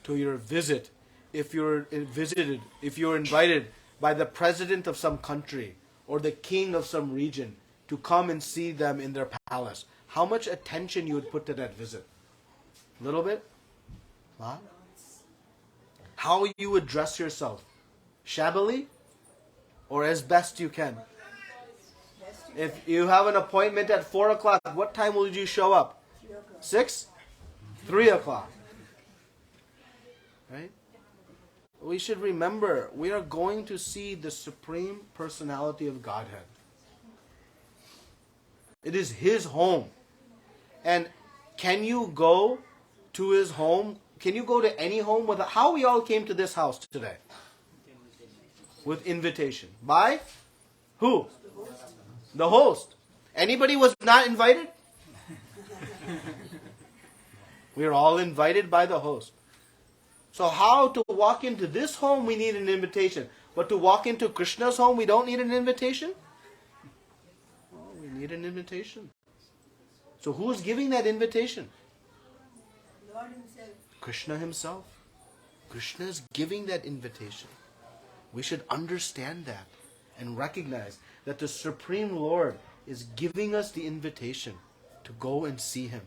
to your visit if you're invited by the president of some country or the king of some region to come and see them in their palace. How much attention you would put to that visit? A little bit? Lot? How you would dress yourself? Shabbily? Or as best you can? If you have an appointment at 4 o'clock, what time will you show up? 6? 3 o'clock. Right? We should remember, we are going to see the Supreme Personality of Godhead. It is His home. And can you go to His home? Can you go to any home? How we all came to this house today? With invitation. By who? The host. Anybody was not invited? We are all invited by the host. So how to walk into this home, we need an invitation. But to walk into Krishna's home, we don't need an invitation? Oh, we need an invitation. So who's giving that invitation? Lord Himself. Krishna himself. Krishna is giving that invitation. We should understand that and recognize that the Supreme Lord is giving us the invitation to go and see Him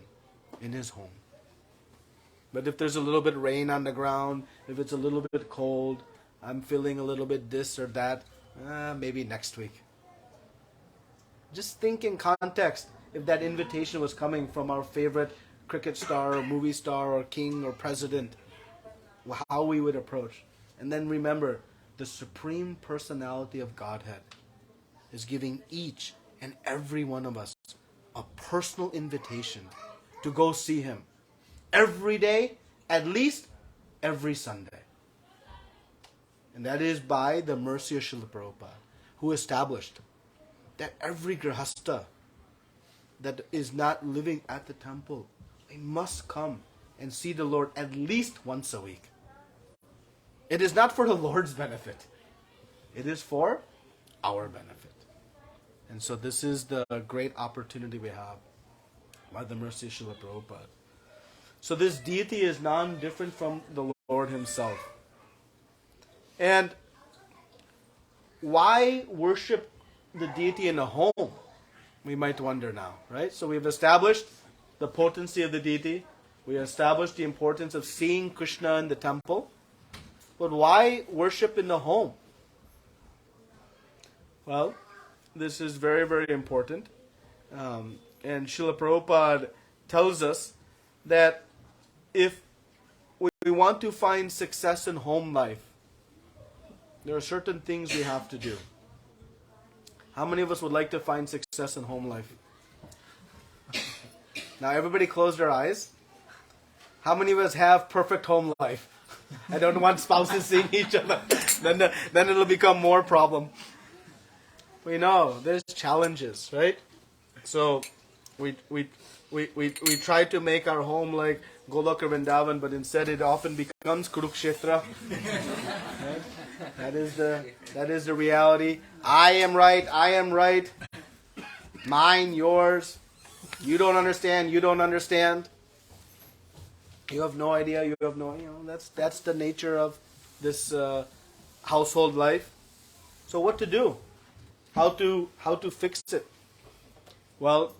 in His home. But if there's a little bit rain on the ground, if it's a little bit cold, I'm feeling a little bit this or that, maybe next week. Just think in context if that invitation was coming from our favorite cricket star or movie star or king or president, how we would approach. And then remember, the Supreme Personality of Godhead is giving each and every one of us a personal invitation to go see Him every day, at least every Sunday. And that is by the mercy of Srila Prabhupada, who established that every grihasta that is not living at the temple, they must come and see the Lord at least once a week. It is not for the Lord's benefit. It is for our benefit. And so this is the great opportunity we have by the mercy of Srila Prabhupada. So this deity is non-different from the Lord Himself. And why worship the deity in a home? We might wonder now, right? So we've established the potency of the deity. We established the importance of seeing Krishna in the temple. But why worship in the home? Well, this is very, very important. And Srila Prabhupada tells us that if we want to find success in home life, there are certain things we have to do. How many of us would like to find success in home life? Now everybody close their eyes. How many of us have perfect home life? I don't want spouses seeing each other. Then it'll become more problem. We know there's challenges, right? So we try to make our home like Golok or Vrindavan, but instead it often becomes Kurukshetra. Right? That is the reality. I am right. Mine, yours. You don't understand. You have no idea. That's the nature of this household life. So what to do? How to fix it? Well,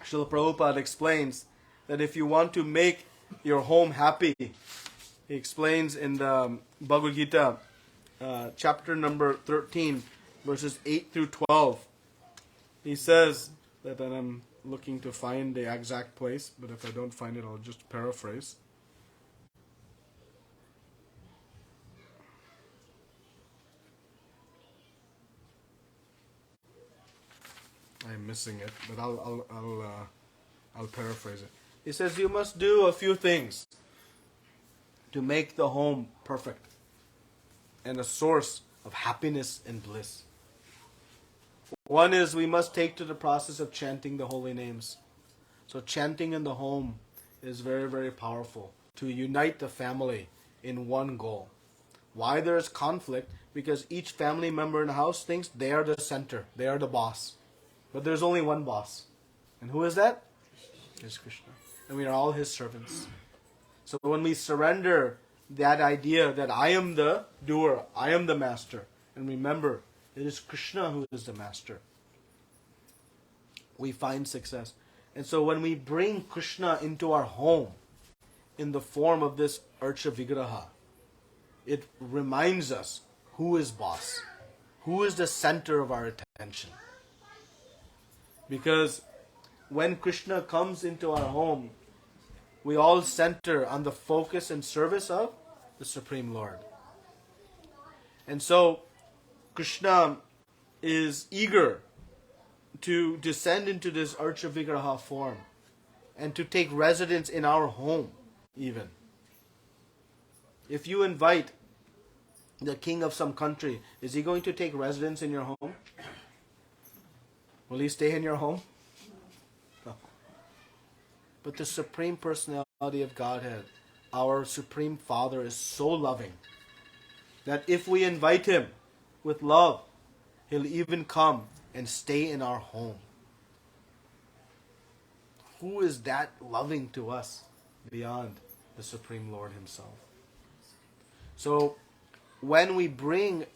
Srila Prabhupada explains that if you want to make your home happy, he explains in the Bhagavad Gita, chapter number 13, verses 8 through 12. He says that, and I'm looking to find the exact place, but if I don't find it, I'll just paraphrase. I'm missing it, but I'll paraphrase it. He says you must do a few things to make the home perfect and a source of happiness and bliss. One is we must take to the process of chanting the holy names. So chanting in the home is very, very powerful to unite the family in one goal. Why there is conflict? Because each family member in the house thinks they are the center, they are the boss. But there's only one boss. And who is that? It's Krishna. And we are all His servants. So when we surrender that idea that I am the doer, I am the master, and remember, it is Krishna who is the master, we find success. And so when we bring Krishna into our home in the form of this Archa Vigraha, it reminds us who is boss, who is the center of our attention. Because when Krishna comes into our home, we all center on the focus and service of the Supreme Lord. And so Krishna is eager to descend into this Archa Vigraha form and to take residence in our home even. If you invite the king of some country, is he going to take residence in your home? Will he stay in your home? No. But the Supreme Personality of Godhead, our Supreme Father, is so loving that if we invite Him with love, He'll even come and stay in our home. Who is that loving to us beyond the Supreme Lord Himself. So, when we bring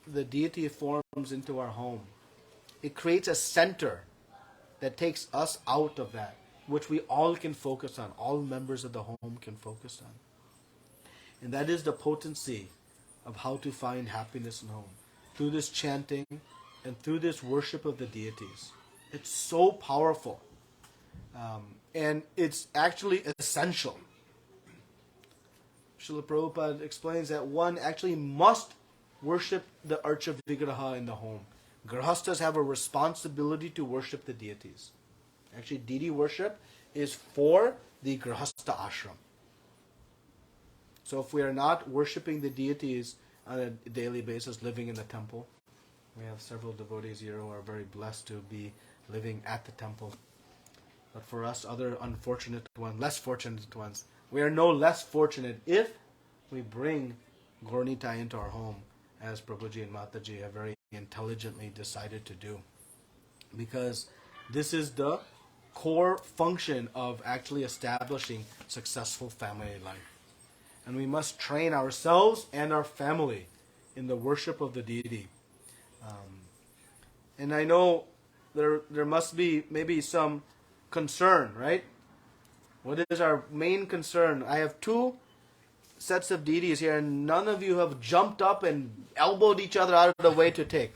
the deity forms into our home, it creates a center that takes us out of that, which we all can focus on, all members of the home can focus on. And that is the potency of how to find happiness in home. Through this chanting and through this worship of the deities. It's so powerful. And it's actually essential. Srila Prabhupada explains that one actually must worship the Archa Vigraha in the home. Grahastas have a responsibility to worship the deities. Actually, deity worship is for the Grahasta ashram. So if we are not worshipping the deities on a daily basis, living in the temple, we have several devotees here who are very blessed to be living at the temple. But for us, other unfortunate ones, less fortunate ones, we are no less fortunate if we bring Gaur-Nitai into our home, as Prabhuji and Mataji have very intelligently decided to do. Because this is the core function of actually establishing successful family life. And we must train ourselves and our family in the worship of the deity. And I know there must be maybe some concern, right? What is our main concern? I have two sets of deities here, and none of you have jumped up and elbowed each other out of the way to take.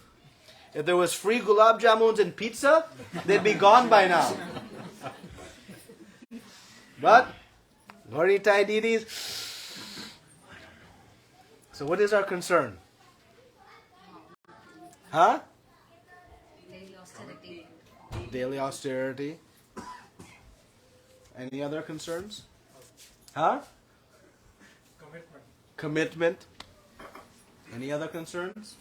If there was free gulab jamuns and pizza, they'd be gone by now. But Gaur-Nitai deities. So what is our concern? Huh? Daily austerity. Any other concerns? Huh? Commitment. Any other concerns?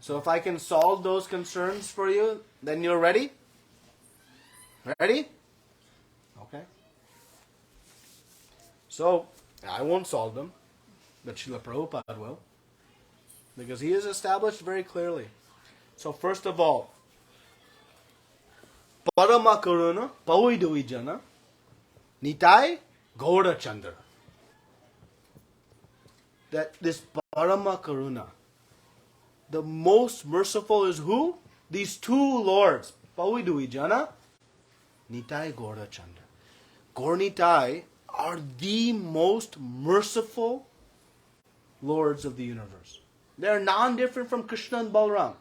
So if I can solve those concerns for you, then you're ready? Ready? Okay. So, I won't solve them, but Srila Prabhupada will. Because he is established very clearly. So first of all, Parama Karuna, Pavidui Jana, Nitai Gaura Chandra. That this Parama Karuna, the most merciful is who? These two lords, Pavidui Jana, Nitai Gaura Chandra. Gaur-Nitai are the most merciful lords of the universe. They are non-different from Krishna and Balaram.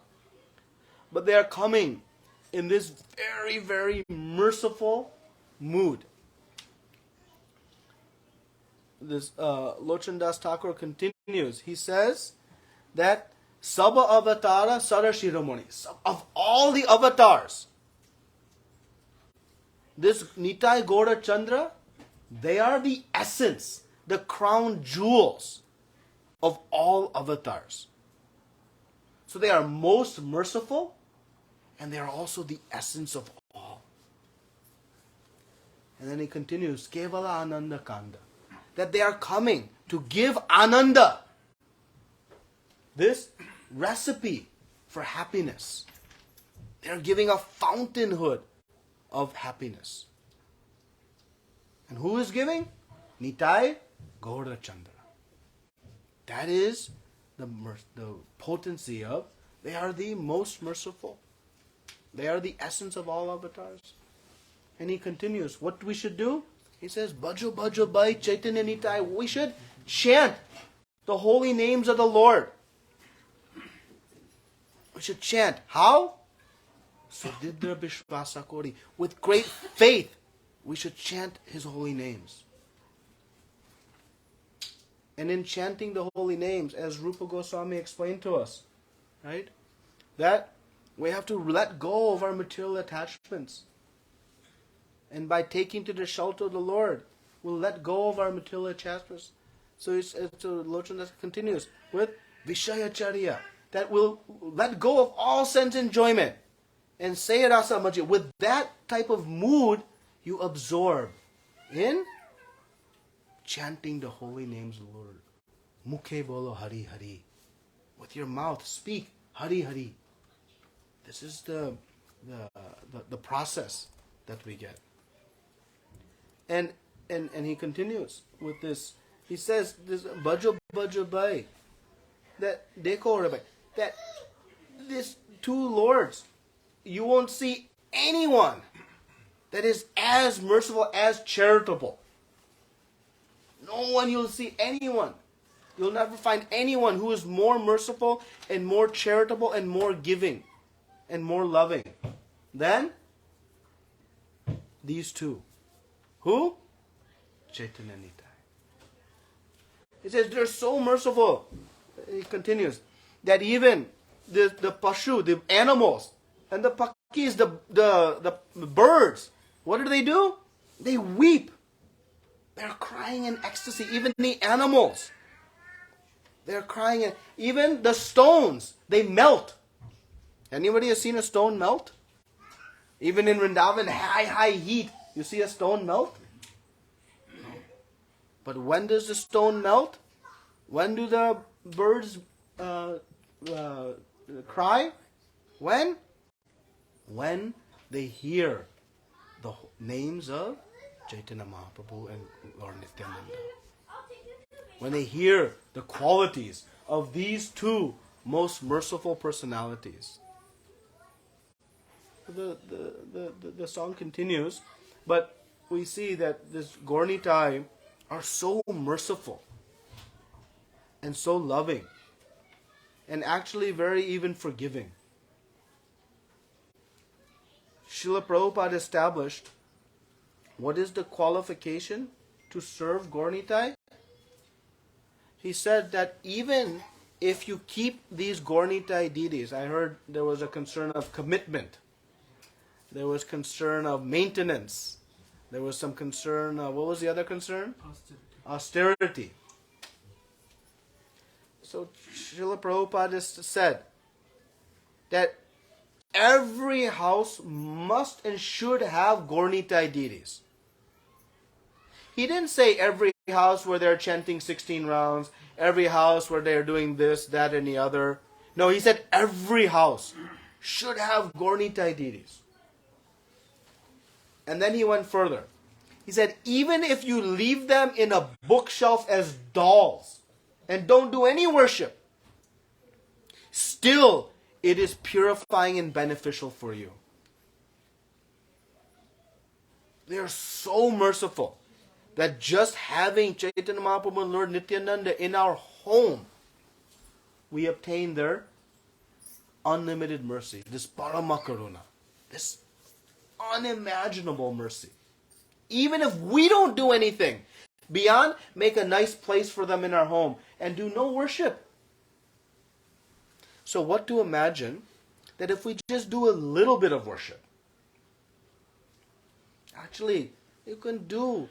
But they are coming in this very, very merciful mood. This Lochan Das Thakur continues. He says that Saba Avatara Sara Shiromani. Of all the avatars, this Nitai Gaura Chandra, they are the essence, the crown jewels of all avatars. So they are most merciful, and they are also the essence of all. And then he continues, Kevala Ananda Kanda, that they are coming to give Ananda, this recipe for happiness. They are giving a fountainhood of happiness. And who is giving? Nitai Gaura Chandra. That is the potency of, they are the most merciful. They are the essence of all avatars. And he continues, what we should do? He says, Bhajo Bhajo Bai Chaitanya Nitai. We should chant the holy names of the Lord. We should chant. How? Sudidra Vishvasa Kori. With great faith, we should chant His holy names. And in chanting the holy names, as Rupa Goswami explained to us, right, that we have to let go of our material attachments. And by taking to the shelter of the Lord, we'll let go of our material attachments. So Lochan Das continues with Vishayacharya, that we'll let go of all sense enjoyment and say Rasa Majid. With that type of mood, you absorb in chanting the holy names of the Lord. Mukhe bolo Hari Hari. With your mouth, speak Hari Hari. This is the process that we get. And he continues with this. He says this bajo bajo bai, that dekho Rabbi, that these two lords, you won't see anyone that is as merciful, as charitable. No one you'll see anyone. You'll never find anyone who is more merciful and more charitable and more giving and more loving than these two. Who? Chaitanya Nitai. He says they're so merciful. He continues that even the pashu, the animals, and the pakis, the birds, what do? They weep. They're crying in ecstasy. Even the animals, they're crying. Even the stones, they melt. Anybody has seen a stone melt? Even in Vrindavan, high heat, you see a stone melt? But when does the stone melt? When do the birds cry? When? When they hear the names of Chaitanya Mahaprabhu and Lord Nityananda. When they hear the qualities of these two most merciful personalities. The song continues, but we see that this Gaur-Nitai are so merciful and so loving and actually very even forgiving. Srila Prabhupada established what is the qualification to serve Gaur-Nitai. He said that even if you keep these Gaur-Nitai deities, I heard there was a concern of commitment. There was concern of maintenance. There was some concern of, what was the other concern? Austerity. So Srila Prabhupada said that every house must and should have Gaur-Nitai deities. He didn't say every house where they're chanting 16 rounds, every house where they're doing this, that, and the other. No, he said every house should have Gaur-Nitai deities. And then he went further. He said, even if you leave them in a bookshelf as dolls and don't do any worship, still it is purifying and beneficial for you. They are so merciful that just having Chaitanya Mahaprabhu and Lord Nityananda in our home, we obtain their unlimited mercy, this Parama Karuna, this unimaginable mercy. Even if we don't do anything beyond make a nice place for them in our home and do no worship. So what to imagine that if we just do a little bit of worship? Actually, you can do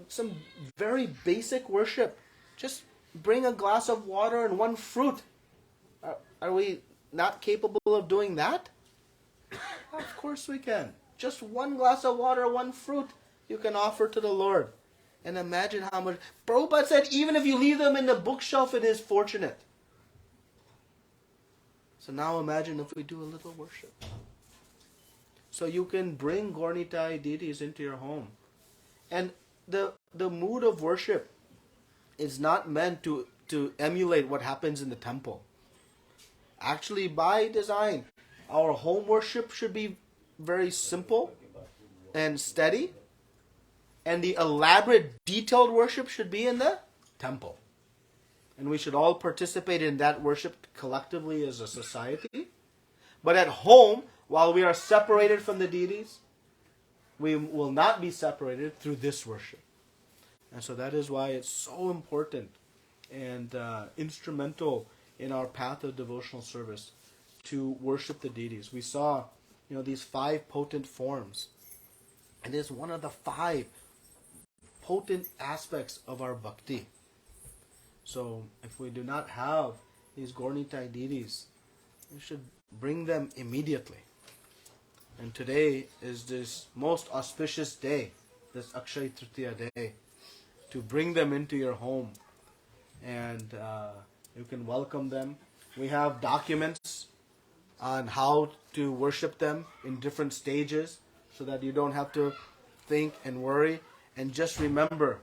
some very basic worship. Just bring a glass of water and one fruit. Are we not capable of doing that? Of course we can. Just one glass of water, one fruit you can offer to the Lord. And imagine how much. Prabhupada said even if you leave them in the bookshelf, it is fortunate. So now imagine if we do a little worship. So you can bring Gaur-Nitai deities into your home. And the mood of worship is not meant to emulate what happens in the temple. Actually, by design, our home worship should be very simple and steady. And the elaborate, detailed worship should be in the temple. And we should all participate in that worship collectively as a society. But at home, while we are separated from the deities, we will not be separated through this worship. And so that is why it's so important and instrumental in our path of devotional service to worship the deities. We saw, these 5 potent forms. And it is one of the 5 potent aspects of our bhakti. So if we do not have these Gaur-Nitai deities, we should bring them immediately. And today is this most auspicious day, this Akshaya Tritiya day, to bring them into your home. And you can welcome them. We have documents on how to worship them in different stages so that you don't have to think and worry. And just remember,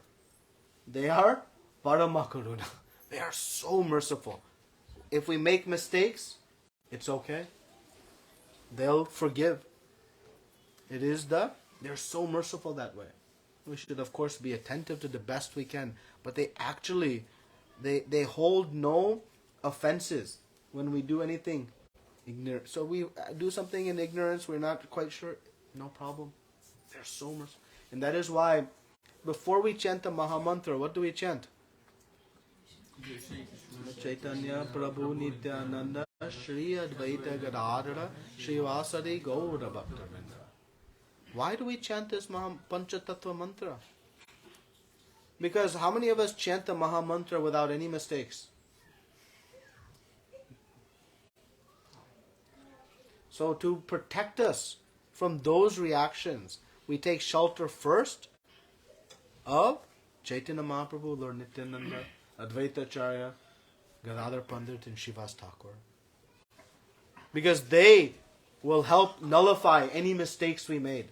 they are Paramakaruna. They are so merciful. If we make mistakes, it's okay. They'll forgive. They're so merciful that way. We should, of course, be attentive to the best we can. But they actually, they hold no offenses when we do anything ignorant. So we do something in ignorance, we're not quite sure, no problem. They're so merciful. And that is why, before we chant the Mahamantra, what do we chant? Chaitanya Prabhu Nityananda Shri Advaita Gadadhara Srivasadi Gaura Bhaktavinda. Why do we chant this Panchatattva mantra? Because how many of us chant the Maha Mantra without any mistakes? So to protect us from those reactions, we take shelter first of Chaitanya Mahaprabhu, Lord Nityananda, Advaita Acharya, Gadadhar Pandit, and Srivas Thakur. Because they will help nullify any mistakes we made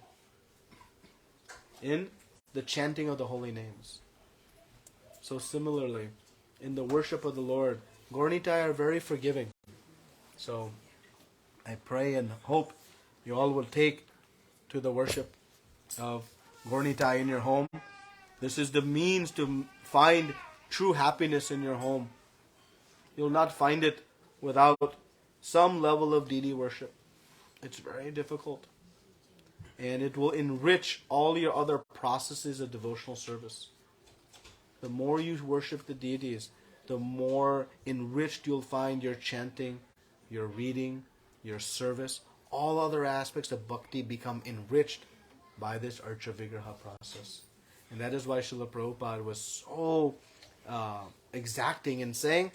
in the chanting of the holy names. So similarly, in the worship of the Lord, Gaura-Nitai are very forgiving. So I pray and hope you all will take to the worship of Gaura-Nitai in your home. This is the means to find true happiness in your home. You'll not find it without some level of deity worship. It's very difficult. And it will enrich all your other processes of devotional service. The more you worship the deities, the more enriched you'll find your chanting, your reading, your service. All other aspects of bhakti become enriched by this Archa Vigraha process. And that is why Srila Prabhupada was so exacting in saying,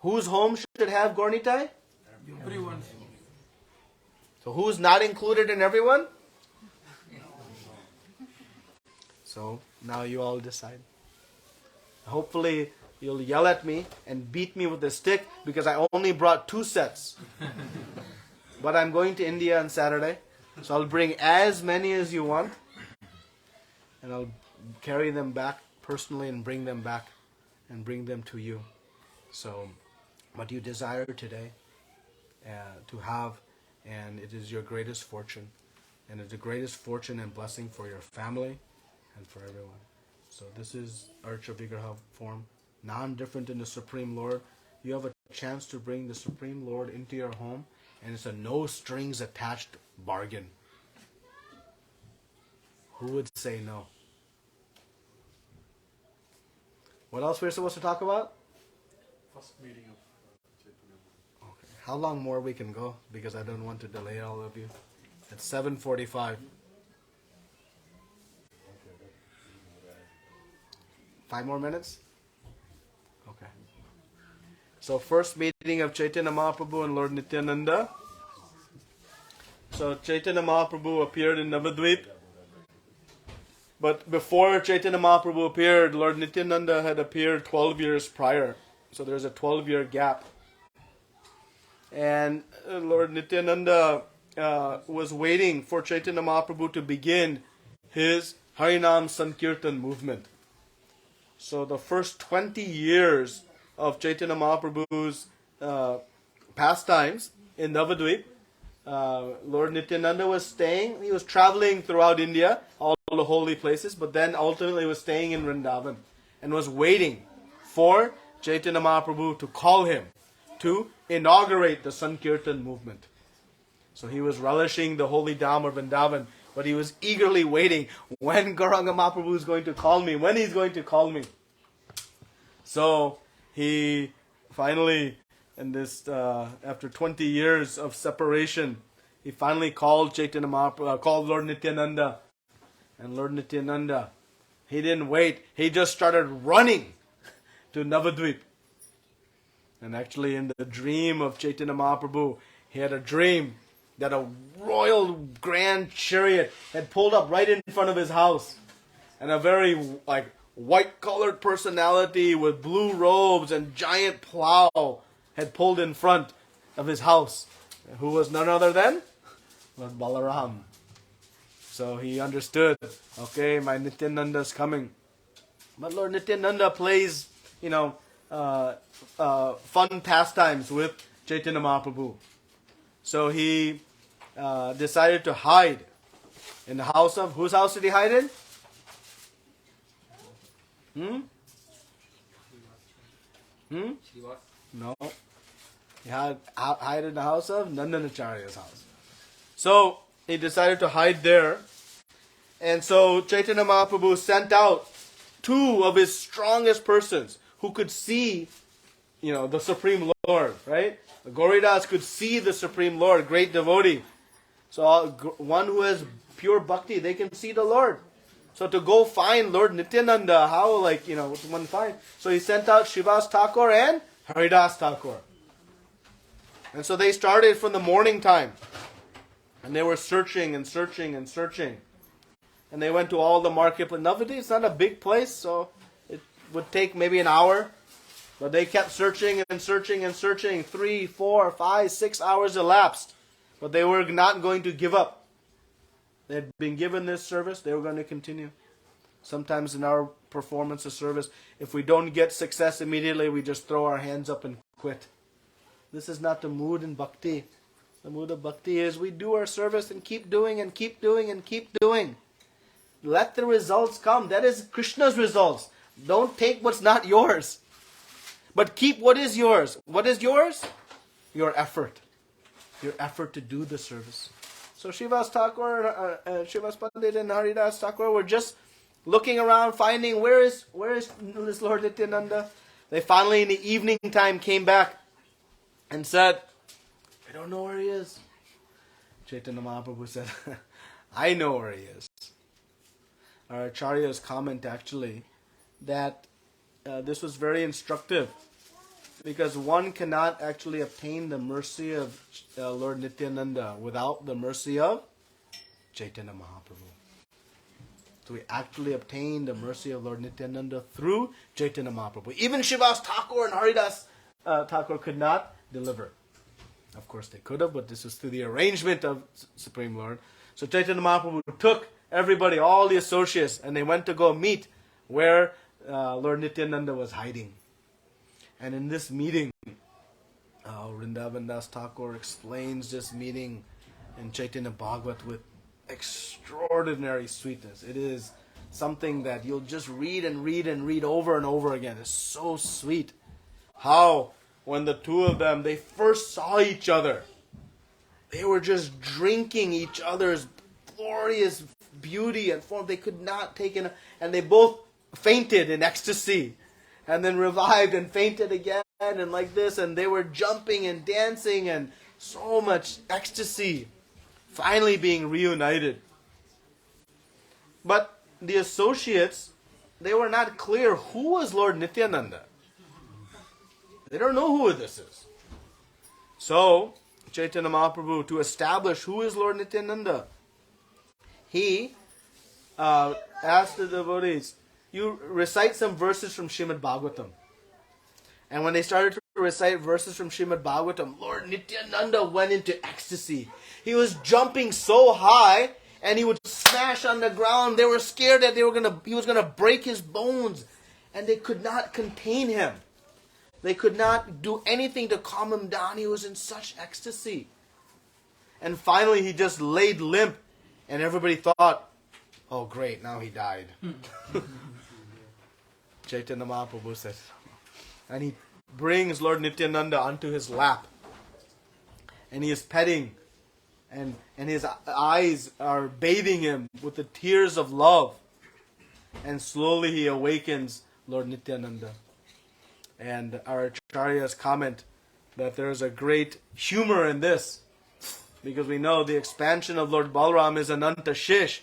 whose home should have Gaura-Nitai? Everyone. So who's not included in everyone? So now you all decide. Hopefully you'll yell at me and beat me with a stick because I only brought 2 sets. But I'm going to India on Saturday, so I'll bring as many as you want, and I'll carry them back personally and bring them back and bring them to you. So what you desire today to have, and it is your greatest fortune, and it's the greatest fortune and blessing for your family and for everyone. So this is Archa Vigraha form, non-different in the Supreme Lord. You have a chance to bring the Supreme Lord into your home, and it's a no strings attached bargain. Who would say no? What else we're supposed to talk about? First meeting of Chaitanya. Okay. How long more we can go? Because I don't want to delay all of you. It's 7:45. 5 more minutes? Okay. So first meeting of Chaitanya Mahaprabhu and Lord Nityananda. So Chaitanya Mahaprabhu appeared in Navadvip. But before Chaitanya Mahaprabhu appeared, Lord Nityananda had appeared 12 years prior. So there's a 12-year gap. And Lord Nityananda was waiting for Chaitanya Mahaprabhu to begin his Harinam Sankirtan movement. So the first 20 years of Chaitanya Mahaprabhu's pastimes in Navadvip, Lord Nityananda was staying. He was traveling throughout India, all the holy places, but then ultimately was staying in Vrindavan and was waiting for Chaitanya Mahaprabhu to call him to inaugurate the Sankirtan movement. So he was relishing the holy Dham of Vrindavan, but he was eagerly waiting when Gauranga Mahaprabhu is going to call me, when he's going to call me. So he finally, in this after 20 years of separation, he finally called Chaitanya Mahaprabhu, called Lord Nityananda. And Lord Nityananda, he didn't wait. He just started running to Navadvip. And actually in the dream of Chaitanya Mahaprabhu, he had a dream that a royal grand chariot had pulled up right in front of his house. And a very white-colored personality with blue robes and giant plow had pulled in front of his house. Who was none other than Lord Balaram. So he understood, okay, my Nityananda is coming. But Lord Nityananda plays, fun pastimes with Chaitanya Mahaprabhu. So he decided to hide in the house of, whose house did he hide in? No. He hide in the house of Nandanacharya's house. So he decided to hide there. And so Chaitanya Mahaprabhu sent out two of his strongest persons who could see, the Supreme Lord, right? The Gauridas could see the Supreme Lord, great devotee. So one who has pure bhakti, they can see the Lord. So to go find Lord Nityananda, how one find? So he sent out Srivas Thakur and Haridas Thakur. And so they started from the morning time. And they were searching and searching and searching. And they went to all the marketplace. Nowadays it's not a big place, so it would take maybe an hour. But they kept searching and searching and searching. 3, 4, 5, 6 hours elapsed. But they were not going to give up. They had been given this service, they were going to continue. Sometimes in our performance of service, if we don't get success immediately, we just throw our hands up and quit. This is not the mood in bhakti. The mood of bhakti is we do our service and keep doing and keep doing and keep doing. Let the results come. That is Krishna's results. Don't take what's not yours. But keep what is yours. What is yours? Your effort. Your effort to do the service. So Srivas Thakur, Srivas Pandit and Haridas Thakur were just looking around, finding where is this Lord Nityananda. They finally in the evening time came back and said, "I don't know where he is." Chaitanya Mahaprabhu said, "I know where he is." Our Acharya's comment actually that this was very instructive because one cannot actually obtain the mercy of Lord Nityananda without the mercy of Chaitanya Mahaprabhu. So we actually obtain the mercy of Lord Nityananda through Chaitanya Mahaprabhu. Even Srivas Thakur and Haridas Thakur could not deliver. Of course they could have, but this was through the arrangement of Supreme Lord. So Chaitanya Mahaprabhu took everybody, all the associates, and they went to go meet where Lord Nityananda was hiding. And in this meeting, Vrindavan Das Thakur explains this meeting in Chaitanya Bhagavat with extraordinary sweetness. It is something that you'll just read and read and read over and over again. It's so sweet. How when the two of them, they first saw each other, they were just drinking each other's glorious beauty and form. They could not take in, and they both fainted in ecstasy. And then revived and fainted again and like this. And they were jumping and dancing and so much ecstasy. Finally being reunited. But the associates, they were not clear who was Lord Nityananda. They don't know who this is. So, Chaitanya Mahaprabhu, to establish who is Lord Nityananda, he asked the devotees, you recite some verses from Srimad Bhagavatam. And when they started to recite verses from Srimad Bhagavatam, Lord Nityananda went into ecstasy. He was jumping so high and he would smash on the ground. They were scared that he was gonna break his bones. And they could not contain him. They could not do anything to calm him down. He was in such ecstasy. And finally he just laid limp. And everybody thought, oh great, now he died. Chaitanya Mahaprabhu said, and he brings Lord Nityananda onto his lap, and he is petting, and his eyes are bathing him with the tears of love, and slowly he awakens Lord Nityananda. And our Acharyas comment that there is a great humor in this, because we know the expansion of Lord Balaram is Ananta Shish,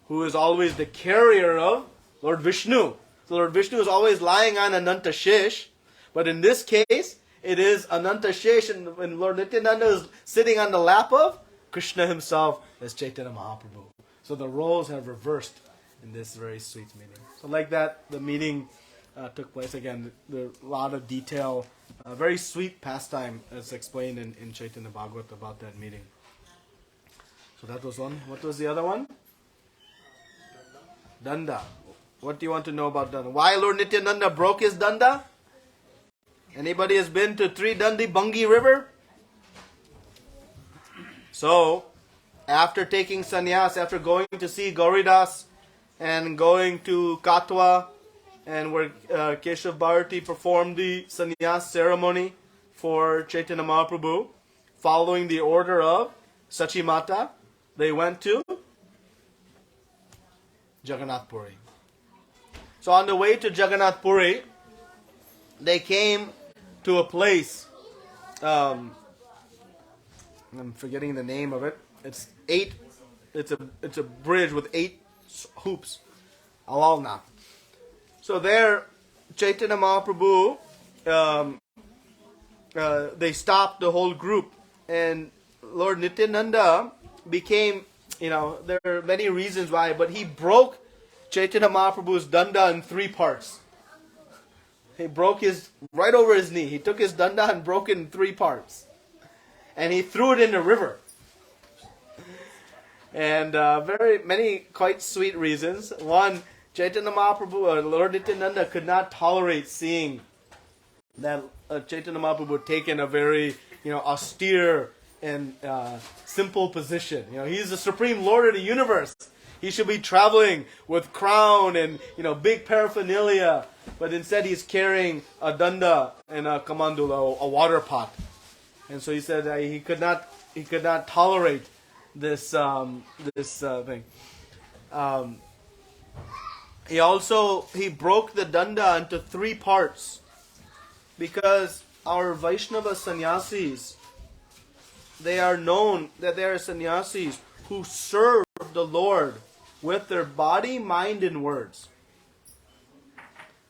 who is always the carrier of Lord Vishnu. So Lord Vishnu is always lying on Ananta Shish, but in this case, it is Ananta Shish, and Lord Nityananda is sitting on the lap of Krishna himself as Chaitanya Mahaprabhu. So the roles have reversed in this very sweet meeting. So like that, the meeting took place. Again, a lot of detail, very sweet pastime as explained in Chaitanya Bhagavat about that meeting. So that was one. What was the other one? Danda. What do you want to know about Danda? Why Lord Nityananda broke his Danda? Anybody has been to Three Dandi Bungi River? So, after taking sannyas, after going to see Gauridas and going to Katwa, and where Keshav Bharati performed the sannyas ceremony for Chaitanya Mahaprabhu, following the order of Sachi Mata, they went to Jagannath Puri. So on the way to Jagannath Puri, they came to a place, I'm forgetting the name of it. It's a bridge with 8 hoops. Alalna. So there, Chaitanya Mahaprabhu, they stopped the whole group, and Lord Nityananda became, there are many reasons why, but he broke Chaitanya Mahaprabhu's danda in 3 parts. He broke right over his knee. He took his danda and broke it in 3 parts. And he threw it in the river. And very many quite sweet reasons. One, Chaitanya Mahaprabhu, Lord Nityananda could not tolerate seeing that Chaitanya Mahaprabhu taken a very, austere and simple position. He's the supreme Lord of the universe. He should be traveling with crown and, big paraphernalia. But instead he's carrying a danda and a kamandula, a water pot. And so he said he could not tolerate this thing. He broke the danda into 3 parts, because our Vaishnava sannyasis, they are known that they are sannyasis who serve the Lord with their body, mind, and words.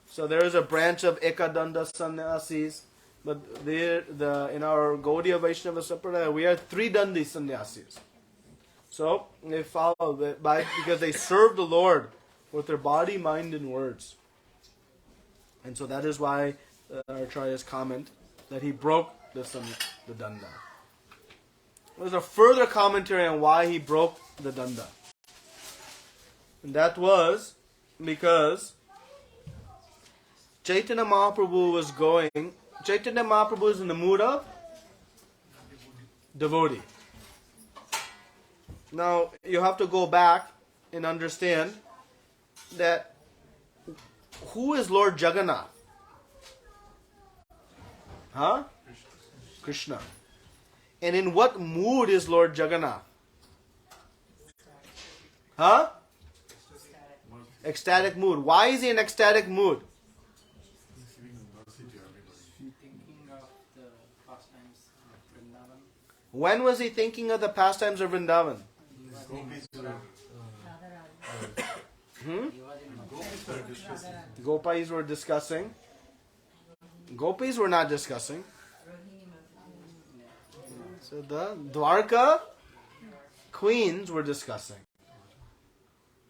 So there is a branch of Ekadanda sannyasis, but in our Gaudiya Vaishnava Sampradaya, we are 3 Dandi sannyasis. So they follow because they serve the Lord with their body, mind, and words. And so that is why Acharya's comment that he broke the danda. There's a further commentary on why he broke the danda. And that was because Chaitanya Mahaprabhu is in the mood of devotee. Now, you have to go back and understand that who is Lord Jagannath? Huh? Krishna. And in what mood is Lord Jagannath? Huh? Ecstatic mood. Why is he in ecstatic mood? Thinking of the pastimes of Vrindavan. When was he thinking of the pastimes of Vrindavan? Gopis were discussing. Gopis were not discussing. So the Dwarka queens were discussing.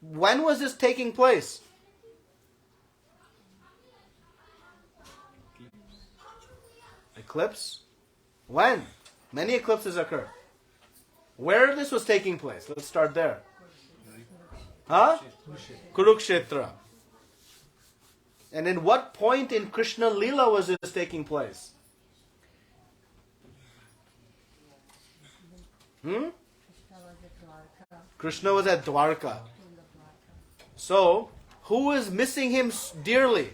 When was this taking place? Eclipse? When? Many eclipses occur. Where this was taking place? Let's start there. Huh? Kurukshetra. And in what point in Krishna Leela was this taking place? Krishna was at Dwarka. So, who is missing him dearly?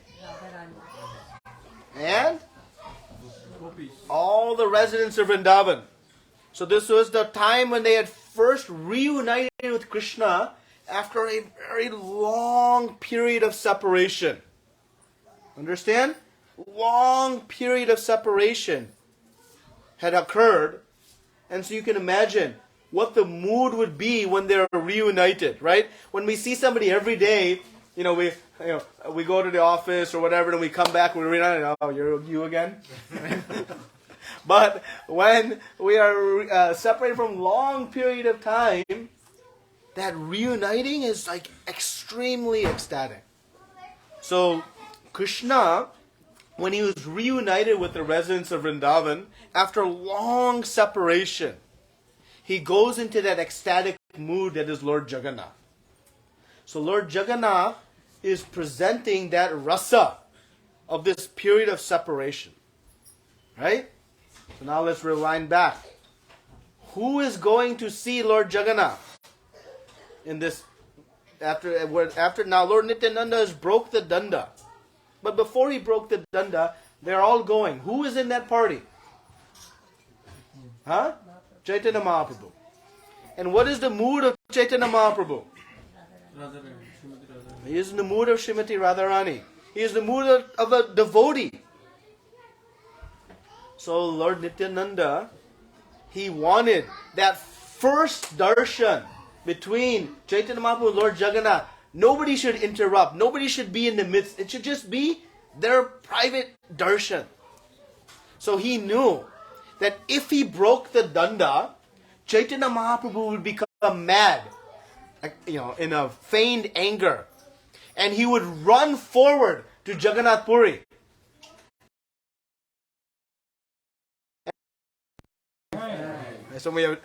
And? All the residents of Vrindavan. So this was the time when they had first reunited with Krishna after a very long period of separation. Understand? Long period of separation had occurred. And so you can imagine what the mood would be when they're reunited, right? When we see somebody every day, we go to the office or whatever, and we come back, we reunite, oh, you're you again? But when we are separated from a long period of time, that reuniting is like extremely ecstatic. So Krishna, when he was reunited with the residents of Vrindavan, after long separation, he goes into that ecstatic mood that is Lord Jagannath. So Lord Jagannath is presenting that rasa of this period of separation. Right? So now let's rewind back. Who is going to see Lord Jagannath in this? After now, Lord Nityananda has broke the danda. But before he broke the danda, they're all going. Who is in that party? Huh? Chaitanya Mahaprabhu. And what is the mood of Chaitanya Mahaprabhu? He is in the mood of Srimati Radharani. He is in the mood of a devotee. So Lord Nityananda, he wanted that first darshan between Chaitanya Mahaprabhu and Lord Jagannath. Nobody should interrupt. Nobody should be in the midst. It should just be their private darshan. So he knew that if he broke the danda, Chaitanya Mahaprabhu would become mad, in a feigned anger. And he would run forward to Jagannath Puri. So we have